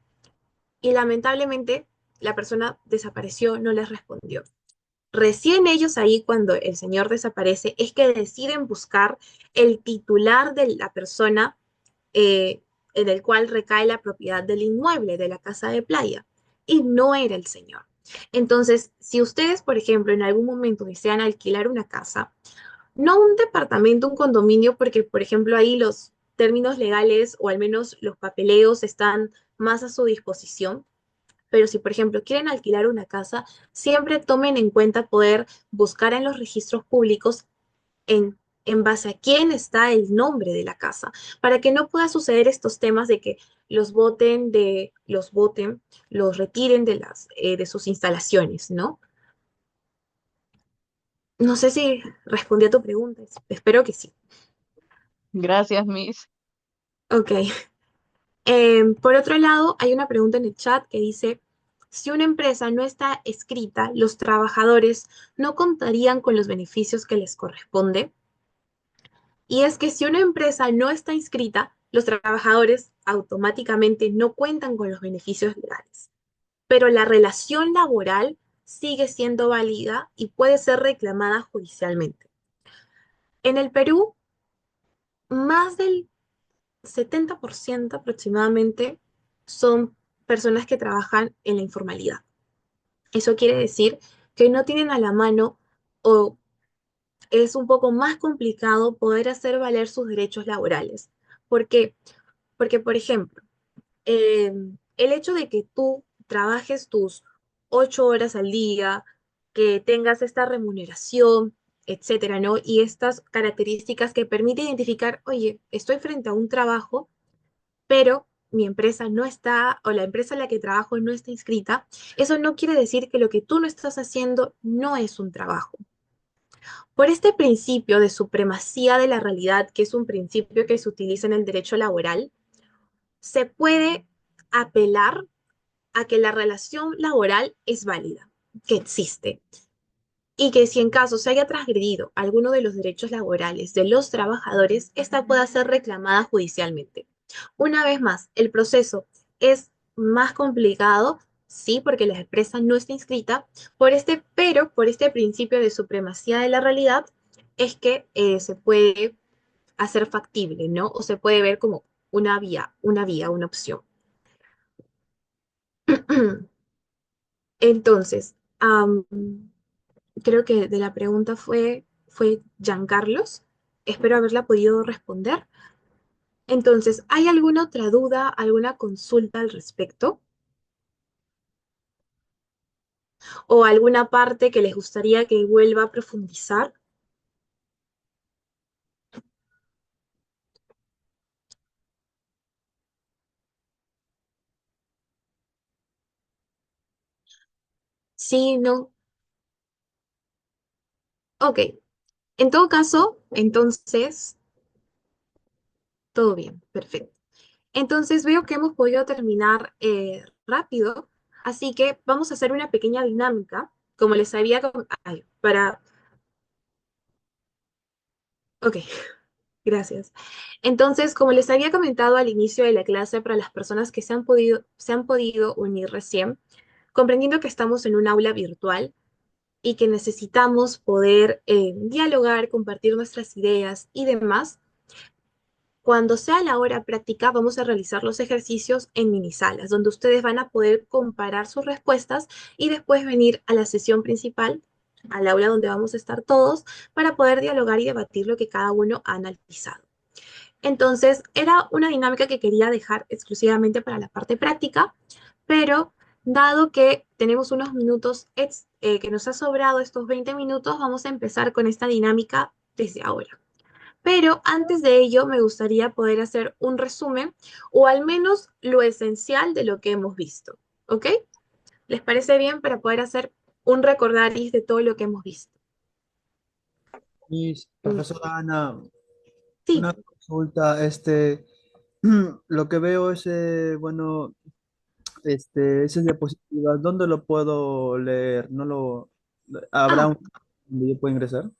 y lamentablemente la persona desapareció, no les respondió. Recién ellos ahí, cuando el señor desaparece, es que deciden buscar el titular de la persona eh, en el cual recae la propiedad del inmueble, de la casa de playa, y no era el señor. Entonces, si ustedes, por ejemplo, en algún momento desean alquilar una casa, no un departamento, un condominio, porque, por ejemplo, ahí los términos legales o al menos los papeleos están más a su disposición, pero si, por ejemplo, quieren alquilar una casa, siempre tomen en cuenta poder buscar en los registros públicos en base a quién está el nombre de la casa, para que no pueda suceder estos temas de que los retiren de sus instalaciones, ¿no? No sé si respondí a tu pregunta, espero que sí. Gracias, Miss. Ok. Por otro lado, hay una pregunta en el chat que dice, si una empresa no está escrita, los trabajadores no contarían con los beneficios que les corresponde. Y es que si una empresa no está inscrita, los trabajadores automáticamente no cuentan con los beneficios legales. Pero la relación laboral sigue siendo válida y puede ser reclamada judicialmente. En el Perú, más del 70% aproximadamente son personas que trabajan en la informalidad. Eso quiere decir que no tienen a la mano o es un poco más complicado poder hacer valer sus derechos laborales. ¿Por qué? Porque, por ejemplo, eh, el hecho de que tú trabajes tus 8 horas al día, que tengas esta remuneración, etcétera, ¿no? Y estas características que permiten identificar, oye, estoy frente a un trabajo pero mi empresa no está, o la empresa en la que trabajo no está inscrita, eso no quiere decir que lo que tú no estás haciendo no es un trabajo. Por este principio de supremacía de la realidad, que es un principio que se utiliza en el derecho laboral, se puede apelar a que la relación laboral es válida, que existe, y que si en caso se haya transgredido alguno de los derechos laborales de los trabajadores, esta pueda ser reclamada judicialmente. Una vez más, el proceso es más complicado, sí, porque la empresa no está inscrita, pero por este principio de supremacía de la realidad es que se puede a ser factible, ¿no? O se puede ver como una opción. Entonces, creo que de la pregunta fue Giancarlos. Espero haberla podido responder. Entonces, ¿hay alguna otra duda, alguna consulta al respecto? ¿O alguna parte que les gustaría que vuelva a profundizar? Sí, no. Ok. En todo caso, entonces, todo bien, perfecto. Entonces veo que hemos podido terminar rápido, así que vamos a hacer una pequeña dinámica, como les había... Ay, para... Ok, gracias. Entonces, como les había comentado al inicio de la clase, para las personas que se han podido unir recién, comprendiendo que estamos en un aula virtual y que necesitamos poder dialogar, compartir nuestras ideas y demás, cuando sea la hora práctica, vamos a realizar los ejercicios en minisalas, donde ustedes van a poder comparar sus respuestas y después venir a la sesión principal, al aula donde vamos a estar todos, para poder dialogar y debatir lo que cada uno ha analizado. Entonces, era una dinámica que quería dejar exclusivamente para la parte práctica, pero dado que tenemos unos minutos que nos ha sobrado estos 20 minutos, vamos a empezar con esta dinámica desde ahora. Pero antes de ello, me gustaría poder hacer un resumen o al menos lo esencial de lo que hemos visto. ¿Ok? ¿Les parece bien para poder hacer un recordaris de todo lo que hemos visto? Miss, profesora Ana, Sí. una consulta, lo que veo es, bueno, esas diapositivas, ¿dónde lo puedo leer? ¿No lo, habrá Ah, un donde yo puedo ingresar?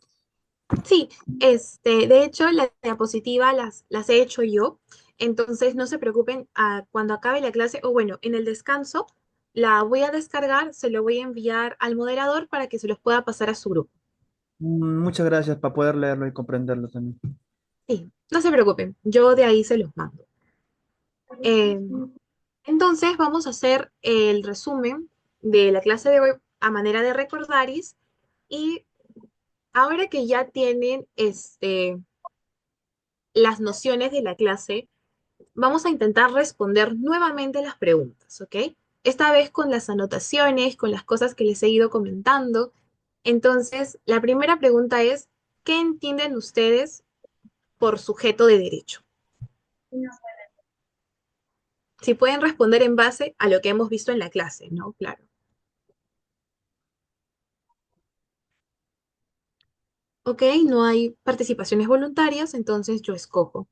sí, de hecho, la diapositiva las he hecho yo, entonces no se preocupen, cuando acabe la clase, o bueno, en el descanso, la voy a descargar, se lo voy a enviar al moderador para que se los pueda pasar a su grupo. Muchas gracias para poder leerlo y comprenderlo también. Sí, no se preocupen, yo de ahí se los mando. Eh, entonces, vamos a hacer el resumen de la clase de hoy a manera de recordaris y ahora que ya tienen las nociones de la clase, vamos a intentar responder nuevamente las preguntas, ¿ok? Esta vez con las anotaciones, con las cosas que les he ido comentando. Entonces, la primera pregunta es, ¿qué entienden ustedes por sujeto de derecho? Si pueden responder en base a lo que hemos visto en la clase, ¿no? Claro. Ok, no hay participaciones voluntarias, entonces yo escojo.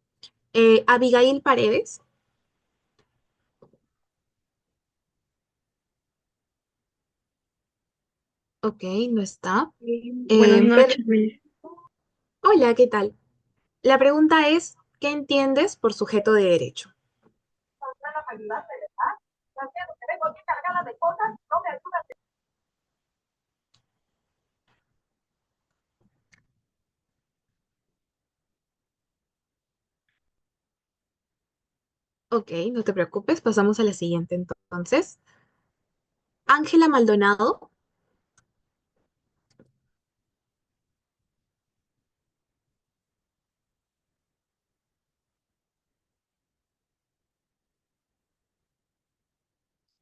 Abigail Paredes. Ok, no está. Buenas Mer- noches, Miss. Hola, ¿qué tal? La pregunta es, ¿qué entiendes por sujeto de derecho? Ok, no te preocupes, pasamos a la siguiente entonces. Ángela Maldonado.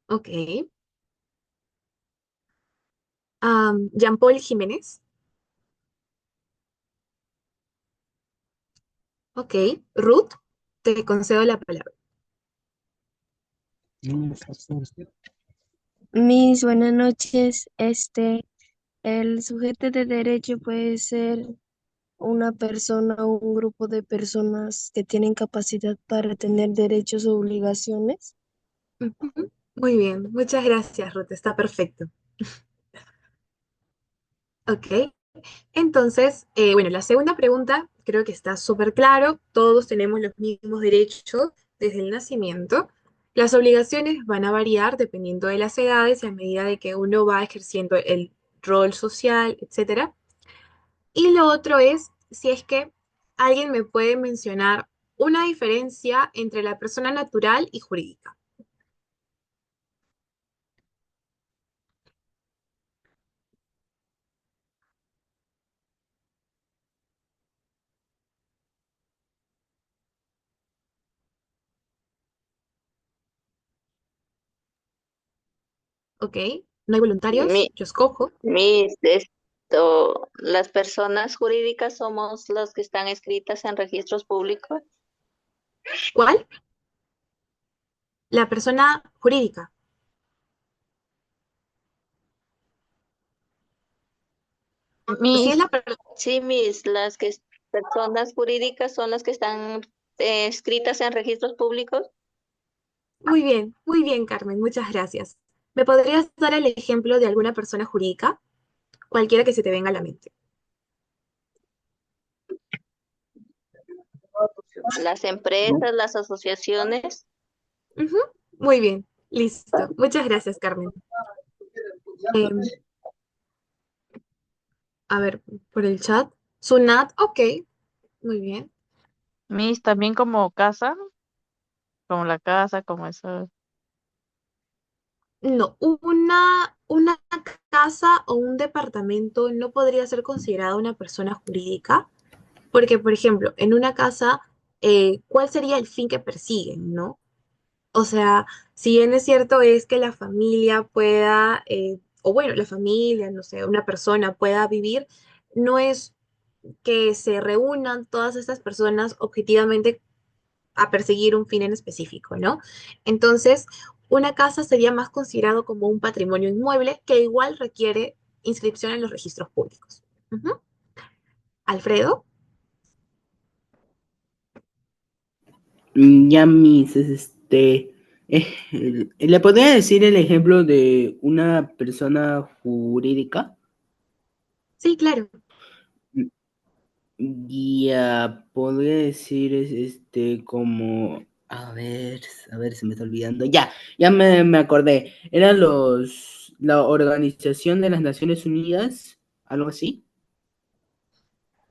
Ok. Jean Paul Jiménez. Ok. Ruth, te concedo la palabra. Mis buenas noches. El sujeto de derecho puede ser una persona o un grupo de personas que tienen capacidad para tener derechos o obligaciones. Ujú. Muy bien, muchas gracias, Ruth, está perfecto. Ok, entonces, bueno, la segunda pregunta creo que está súper claro. Todos tenemos los mismos derechos desde el nacimiento. Las obligaciones van a variar dependiendo de las edades y a medida de que uno va ejerciendo el rol social, etcétera. Y lo otro es si es que ¿Alguien me puede mencionar una diferencia entre la persona natural y jurídica? ¿Ok? ¿No hay voluntarios? Mi, Yo escojo. las personas jurídicas somos las que están escritas en registros públicos. ¿Cuál? La persona jurídica. Si es Mis, la sí, personas jurídicas son las que están escritas en registros públicos. Muy bien, Carmen, muchas gracias. ¿Me podrías dar el ejemplo de alguna persona jurídica? Cualquiera que se te venga a la mente. Las empresas, las asociaciones. Ujú, muy bien, listo. Muchas gracias, Carmen. Em, a ver, por el chat. Sunat, ok, muy bien. Mis también como casa, como la casa, como eso. No, una casa o un departamento no podría ser considerada una persona jurídica, porque, por ejemplo, en una casa, ¿cuál sería el fin que persiguen, no? O sea, si bien es cierto es que la familia pueda, o bueno, la familia, no sé, una persona pueda vivir, no es que se reúnan todas estas personas objetivamente a perseguir un fin en específico, ¿no? Entonces, una casa sería más considerado como un patrimonio inmueble que igual requiere inscripción en los registros públicos. Ujú. Alfredo, Ya mis, ¿le podría decir el ejemplo de una persona jurídica? sí, claro. Ya, podría decir como, a ver, se me está olvidando. Ya me acordé. Eran la Organización de las Naciones Unidas, algo así.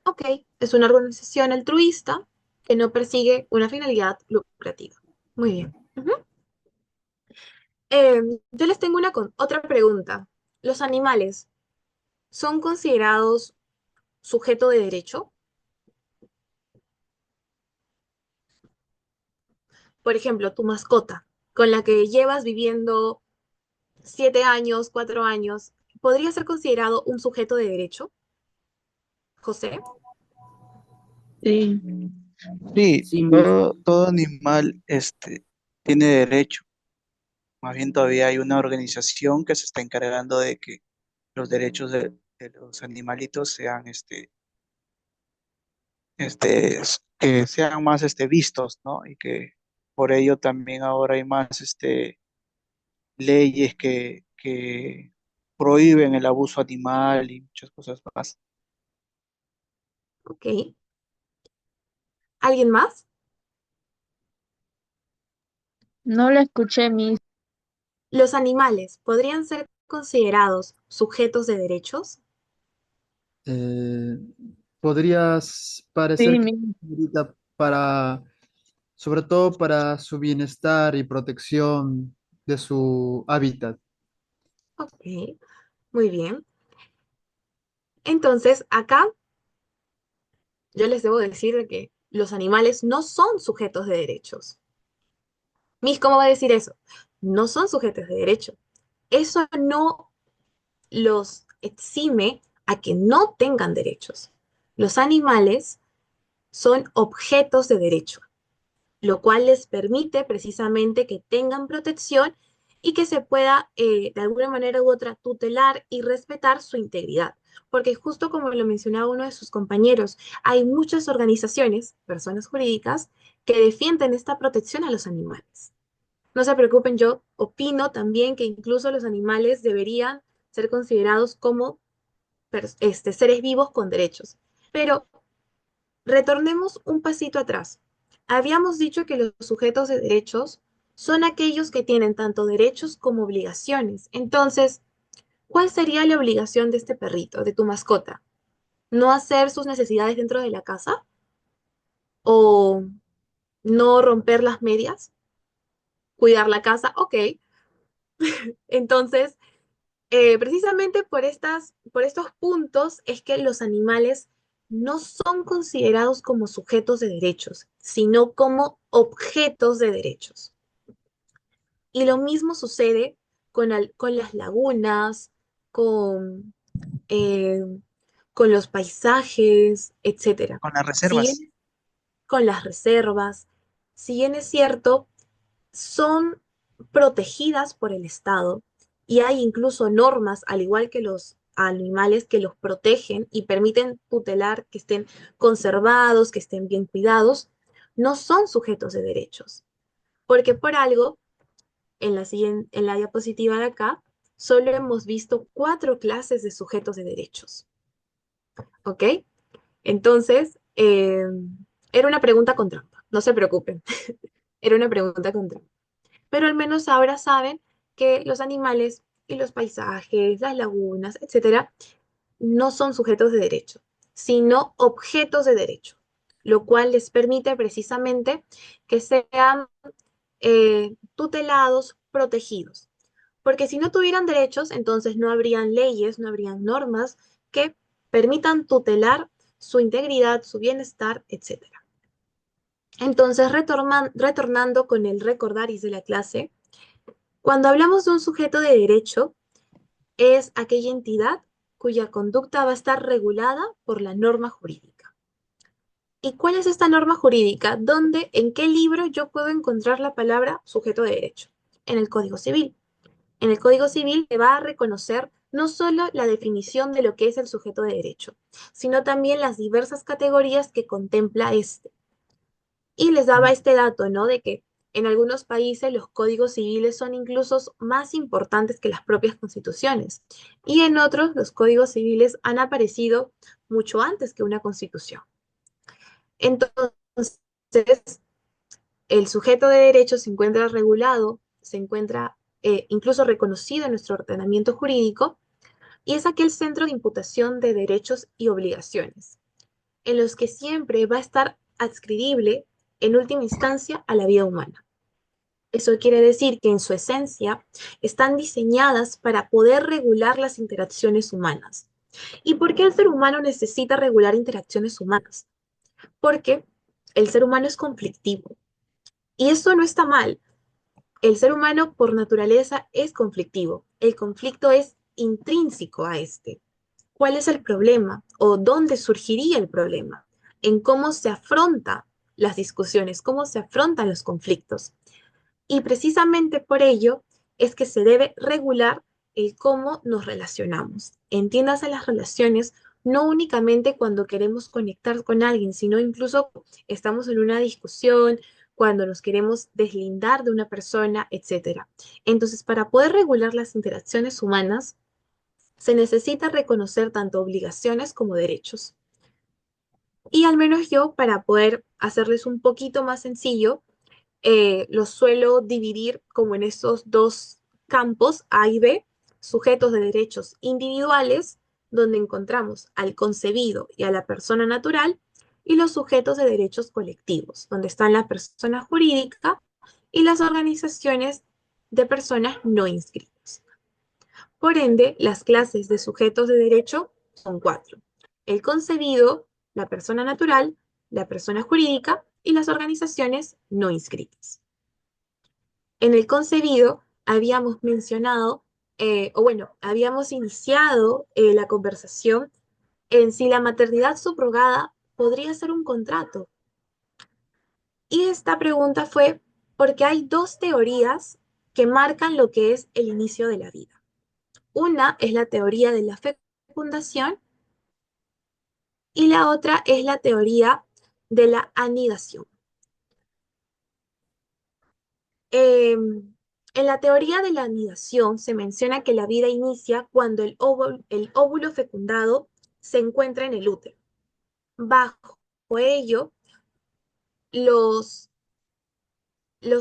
Ok, es una organización altruista que no persigue una finalidad lucrativa. Muy bien. Ujú. Yo les tengo otra pregunta. ¿Los animales son considerados sujeto de derecho? Por ejemplo, tu mascota, con la que llevas viviendo 7 años, 4 años, ¿podría ser considerado un sujeto de derecho, José? Sí, sí, Sí, todo animal tiene derecho. Más bien todavía hay una organización que se está encargando de que los derechos de los animalitos sean que sean más vistos, ¿no? Y que por ello también ahora hay más leyes que prohíben el abuso animal y muchas cosas más. Ok. ¿Alguien más? No la escuché, mis. ¿Los animales podrían ser considerados sujetos de derechos? Eh, podrías parecer Sí, que mis. ahorita sobre todo para su bienestar y protección de su hábitat. Ok, muy bien. Entonces, acá yo les debo decir de que los animales no son sujetos de derechos. Miss, ¿cómo va a decir eso? No son sujetos de derecho. Eso no los exime a que no tengan derechos. Los animales son objetos de derecho, lo cual les permite precisamente que tengan protección y que se pueda de alguna manera u otra tutelar y respetar su integridad. Porque justo como lo mencionaba uno de sus compañeros, hay muchas organizaciones, personas jurídicas, que defienden esta protección a los animales. No se preocupen, yo opino también que incluso los animales deberían ser considerados como seres vivos con derechos. Pero retornemos un pasito atrás. Habíamos dicho que los sujetos de derechos son aquellos que tienen tanto derechos como obligaciones. Entonces, ¿cuál sería la obligación de este perrito, de tu mascota? ¿No hacer sus necesidades dentro de la casa? o no romper las medias, cuidar la casa, ok. Entonces, precisamente por estos puntos es que los animales no son considerados como sujetos de derechos, sino como objetos de derechos. Y lo mismo sucede con las lagunas, con, eh, con los paisajes, etcétera. Con las Si reservas. bien con las reservas, si bien es cierto, son protegidas por el Estado y hay incluso normas, al igual que los animales, que los protegen y permiten tutelar que estén conservados, que estén bien cuidados, no son sujetos de derechos. Porque por algo, en la diapositiva de acá, solo hemos visto 4 clases de sujetos de derechos. ¿Ok? Entonces, era una pregunta con trampa, no se preocupen, era una pregunta con trampa. Pero al menos ahora saben que los animales y los paisajes, las lagunas, etcétera, no son sujetos de derecho, sino objetos de derecho, lo cual les permite precisamente que sean tutelados, protegidos. Porque si no tuvieran derechos, entonces no habrían leyes, no habrían normas que permitan tutelar su integridad, su bienestar, etcétera. Entonces, retornando con el recordaris de la clase, cuando hablamos de un sujeto de derecho, es aquella entidad cuya conducta va a estar regulada por la norma jurídica. ¿Y cuál es esta norma jurídica? ¿Dónde, en qué libro yo puedo encontrar la palabra sujeto de derecho? En el Código Civil. En el Código Civil te va a reconocer no solo la definición de lo que es el sujeto de derecho, sino también las diversas categorías que contempla este. Y les daba este dato, ¿no? De que en algunos países los códigos civiles son incluso más importantes que las propias constituciones. Y en otros los códigos civiles han aparecido mucho antes que una constitución. Entonces, el sujeto de derecho se encuentra regulado, se encuentra incluso reconocido en nuestro ordenamiento jurídico y es aquel centro de imputación de derechos y obligaciones, en los que siempre va a estar adscribible en última instancia a la vida humana. Eso quiere decir que en su esencia están diseñadas para poder regular las interacciones humanas. ¿Y por qué el ser humano necesita regular interacciones humanas? Porque el ser humano es conflictivo. Y eso no está mal. El ser humano por naturaleza es conflictivo. El conflicto es intrínseco a este. ¿Cuál es el problema o dónde surgiría el problema? En cómo se afrontan las discusiones, cómo se afrontan los conflictos. Y precisamente por ello es que se debe regular el cómo nos relacionamos. Entiéndase las relaciones no únicamente cuando queremos conectar con alguien, sino incluso estamos en una discusión, cuando nos queremos deslindar de una persona, etcétera. Entonces, para poder regular las interacciones humanas, se necesita reconocer tanto obligaciones como derechos. Y al menos yo, para poder hacerles un poquito más sencillo, los suelo dividir como en esos dos campos, A y B, sujetos de derechos individuales, donde encontramos al concebido y a la persona natural, y los sujetos de derechos colectivos, donde están la persona jurídica y las organizaciones de personas no inscritas. Por ende, las clases de sujetos de derecho son 4. El concebido, la persona natural, la persona jurídica y las organizaciones no inscritas. En el concebido habíamos mencionado, habíamos iniciado la conversación en si la maternidad subrogada podría ser un contrato. Y esta pregunta fue porque hay 2 teorías que marcan lo que es el inicio de la vida. Una es la teoría de la fecundación y la otra es la teoría de la anidación. En la teoría de la anidación se menciona que la vida inicia cuando el óvulo fecundado se encuentra en el útero. Bajo ello, los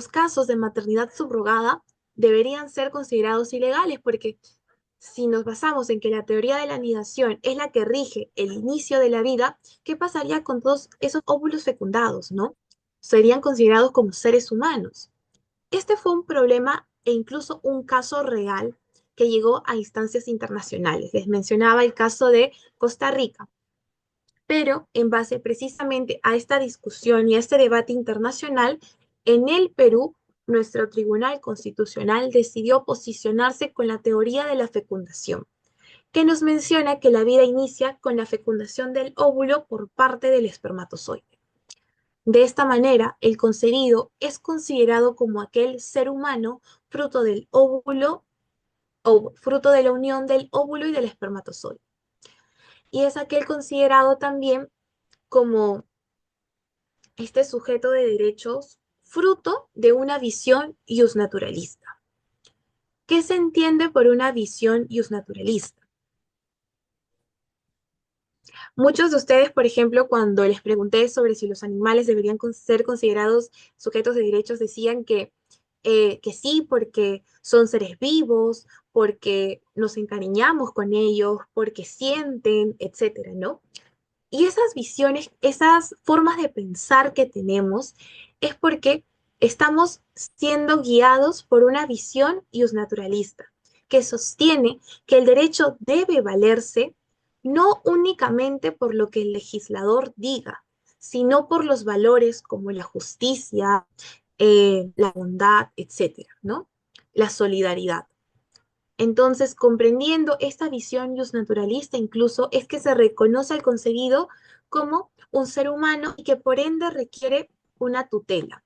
casos de maternidad subrogada deberían ser considerados ilegales porque si nos basamos en que la teoría de la anidación es la que rige el inicio de la vida, ¿qué pasaría con todos esos óvulos fecundados, no? Serían considerados como seres humanos. Este fue un problema e incluso un caso real que llegó a instancias internacionales. Les mencionaba el caso de Costa Rica, pero en base precisamente a esta discusión y a este debate internacional, en el Perú, nuestro Tribunal Constitucional decidió posicionarse con la teoría de la fecundación, que nos menciona que la vida inicia con la fecundación del óvulo por parte del espermatozoide. De esta manera, el concebido es considerado como aquel ser humano fruto del óvulo o fruto de la unión del óvulo y del espermatozoide. Y es aquel considerado también como este sujeto de derechos fruto de una visión iusnaturalista. ¿Qué se entiende por una visión iusnaturalista? Muchos de ustedes, por ejemplo, cuando les pregunté sobre si los animales deberían ser considerados sujetos de derechos, decían que sí, porque son seres vivos, porque nos encariñamos con ellos, porque sienten, etcétera, ¿no? Y esas visiones, esas formas de pensar que tenemos, es porque estamos siendo guiados por una visión iusnaturalista, que sostiene que el derecho debe valerse no únicamente por lo que el legislador diga, sino por los valores como la justicia, la bondad, etcétera, ¿no? La solidaridad. Entonces, comprendiendo esta visión naturalista, incluso es que se reconoce al concebido como un ser humano y que por ende requiere una tutela.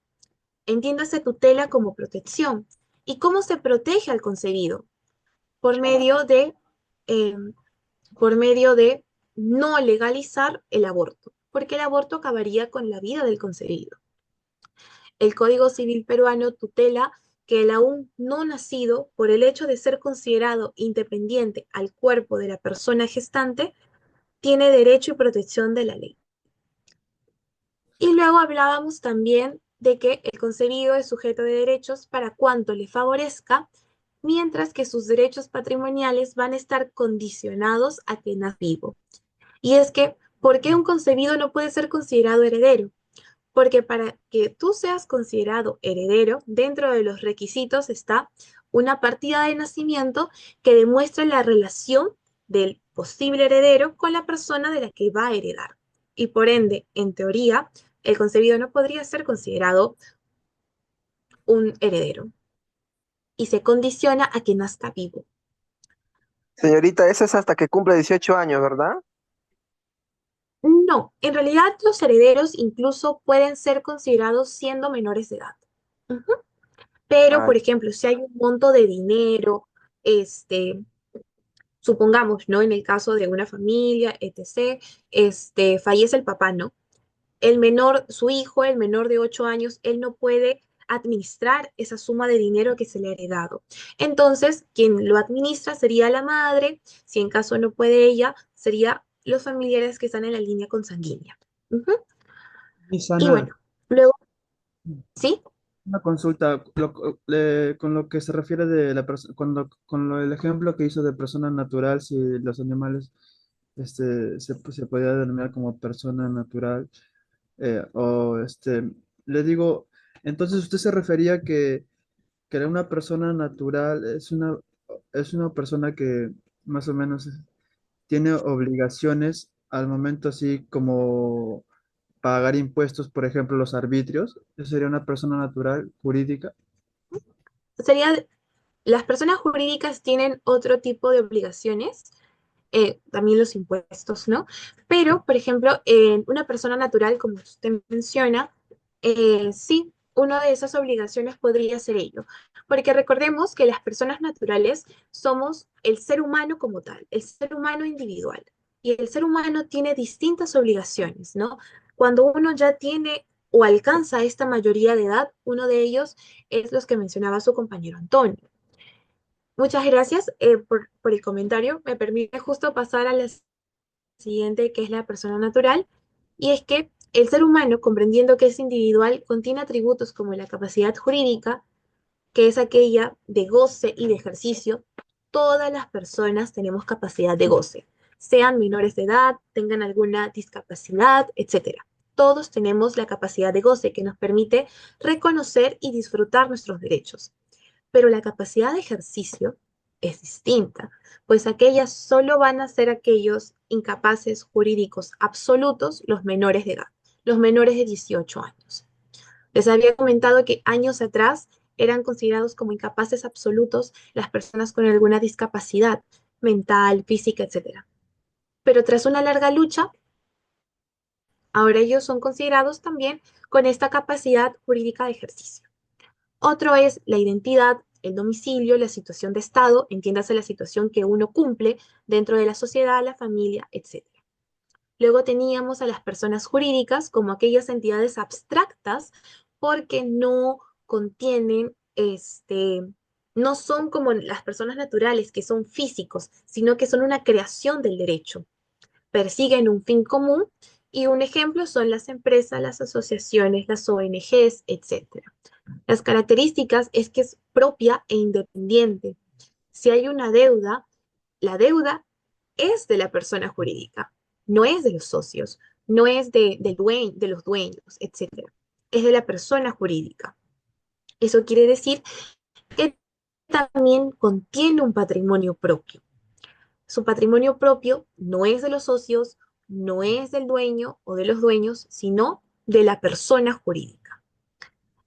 Entiéndase tutela como protección. ¿Y cómo se protege al concebido? Por medio de, eh, por medio de no legalizar el aborto, porque el aborto acabaría con la vida del concebido. El Código Civil peruano tutela que el aún no nacido, por el hecho de ser considerado independiente al cuerpo de la persona gestante, tiene derecho y protección de la ley. Y luego hablábamos también de que el concebido es sujeto de derechos para cuanto le favorezca, mientras que sus derechos patrimoniales van a estar condicionados a que nazca vivo. Y es que, ¿por qué un concebido no puede ser considerado heredero? Porque para que tú seas considerado heredero, dentro de los requisitos está una partida de nacimiento que demuestre la relación del posible heredero con la persona de la que va a heredar. Y por ende, en teoría, el concebido no podría ser considerado un heredero y se condiciona a que nazca vivo. Señorita, eso es hasta que cumple 18 años, ¿verdad? No, en realidad los herederos incluso pueden ser considerados siendo menores de edad. Ujú. Pero, Ah, por ejemplo, si hay un monto de dinero, supongamos, ¿no? En el caso de una familia, etc., fallece el papá, ¿no? El menor, su hijo, el menor de 8 años, él no puede administrar esa suma de dinero que se le ha heredado. Entonces, quien lo administra sería la madre, si en caso no puede ella, sería los familiares que están en la línea consanguínea. Ujú. Y Y Sana, bueno, luego, ¿sí? una consulta, con lo que se refiere de la persona, el ejemplo que hizo de persona natural, si los animales se podía denominar como persona natural, le digo, entonces usted se refería que una persona natural es una persona que más o menos tiene obligaciones al momento así como pagar impuestos, por ejemplo, los arbitrios. Eso sería una persona natural, jurídica. Sería, las personas jurídicas tienen otro tipo de obligaciones, también los impuestos, ¿no? Pero, por ejemplo, en una persona natural, como usted menciona, sí, una de esas obligaciones podría ser ello, porque recordemos que las personas naturales somos el ser humano como tal, el ser humano individual, y el ser humano tiene distintas obligaciones, ¿no? Cuando uno ya tiene o alcanza esta mayoría de edad, uno de ellos es los que mencionaba su compañero Antonio. Muchas gracias por el comentario. Me permite justo pasar a la siguiente, que es la persona natural, y es que el ser humano, comprendiendo que es individual, contiene atributos como la capacidad jurídica, que es aquella de goce y de ejercicio todas las personas tenemos capacidad de goce, sean menores de edad, tengan alguna discapacidad, etcétera. Todos tenemos la capacidad de goce que nos permite reconocer y disfrutar nuestros derechos. Pero la capacidad de ejercicio es distinta, pues aquellas solo van a ser aquellos incapaces jurídicos absolutos, los menores de edad, los menores de 18 años. Les había comentado que años atrás eran considerados como incapaces absolutos las personas con alguna discapacidad mental, física, etc. Pero tras una larga lucha, ahora ellos son considerados también con esta capacidad jurídica de ejercicio. Otro es la identidad, el domicilio, la situación de estado, entiéndase la situación que uno cumple dentro de la sociedad, la familia, etc. Luego teníamos a las personas jurídicas como aquellas entidades abstractas porque no contienen, no son como las personas naturales que son físicos, sino que son una creación del derecho. Persiguen un fin común y un ejemplo son las empresas, las asociaciones, las ONGs, etc. Las características es que es propia e independiente. Si hay una deuda, la deuda es de la persona jurídica, no es de los socios, no es de los dueños, etc. Es de la persona jurídica. Eso quiere decir que también contiene un patrimonio propio. Su patrimonio propio no es de los socios, no es del dueño o de los dueños, sino de la persona jurídica.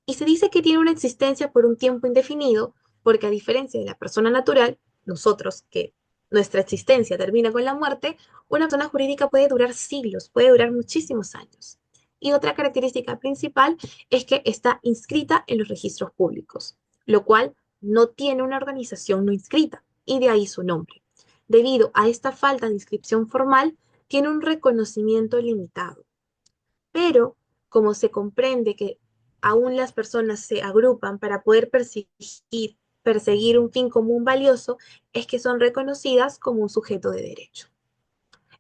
Y se dice que tiene una existencia por un tiempo indefinido, porque a diferencia de la persona natural, nosotros que nuestra existencia termina con la muerte, una persona jurídica puede durar siglos, puede durar muchísimos años. Y otra característica principal es que está inscrita en los registros públicos, lo cual no tiene una organización no inscrita, y de ahí su nombre. Debido a esta falta de inscripción formal, tiene un reconocimiento limitado. Pero, como se comprende que aún las personas se agrupan para poder perseguir un fin común valioso, es que son reconocidas como un sujeto de derecho.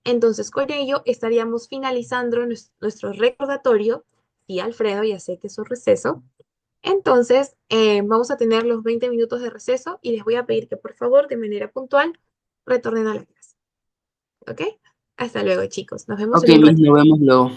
Entonces, con ello estaríamos finalizando nuestro recordatorio. Sí, Alfredo, ya sé que es un receso. Entonces, vamos a tener los 20 minutos de receso y les voy a pedir que por favor, de manera puntual, retornen a la clase. ¿Ok? Hasta luego, chicos. Nos vemos Ok, en un Miss, ratito. nos vemos luego.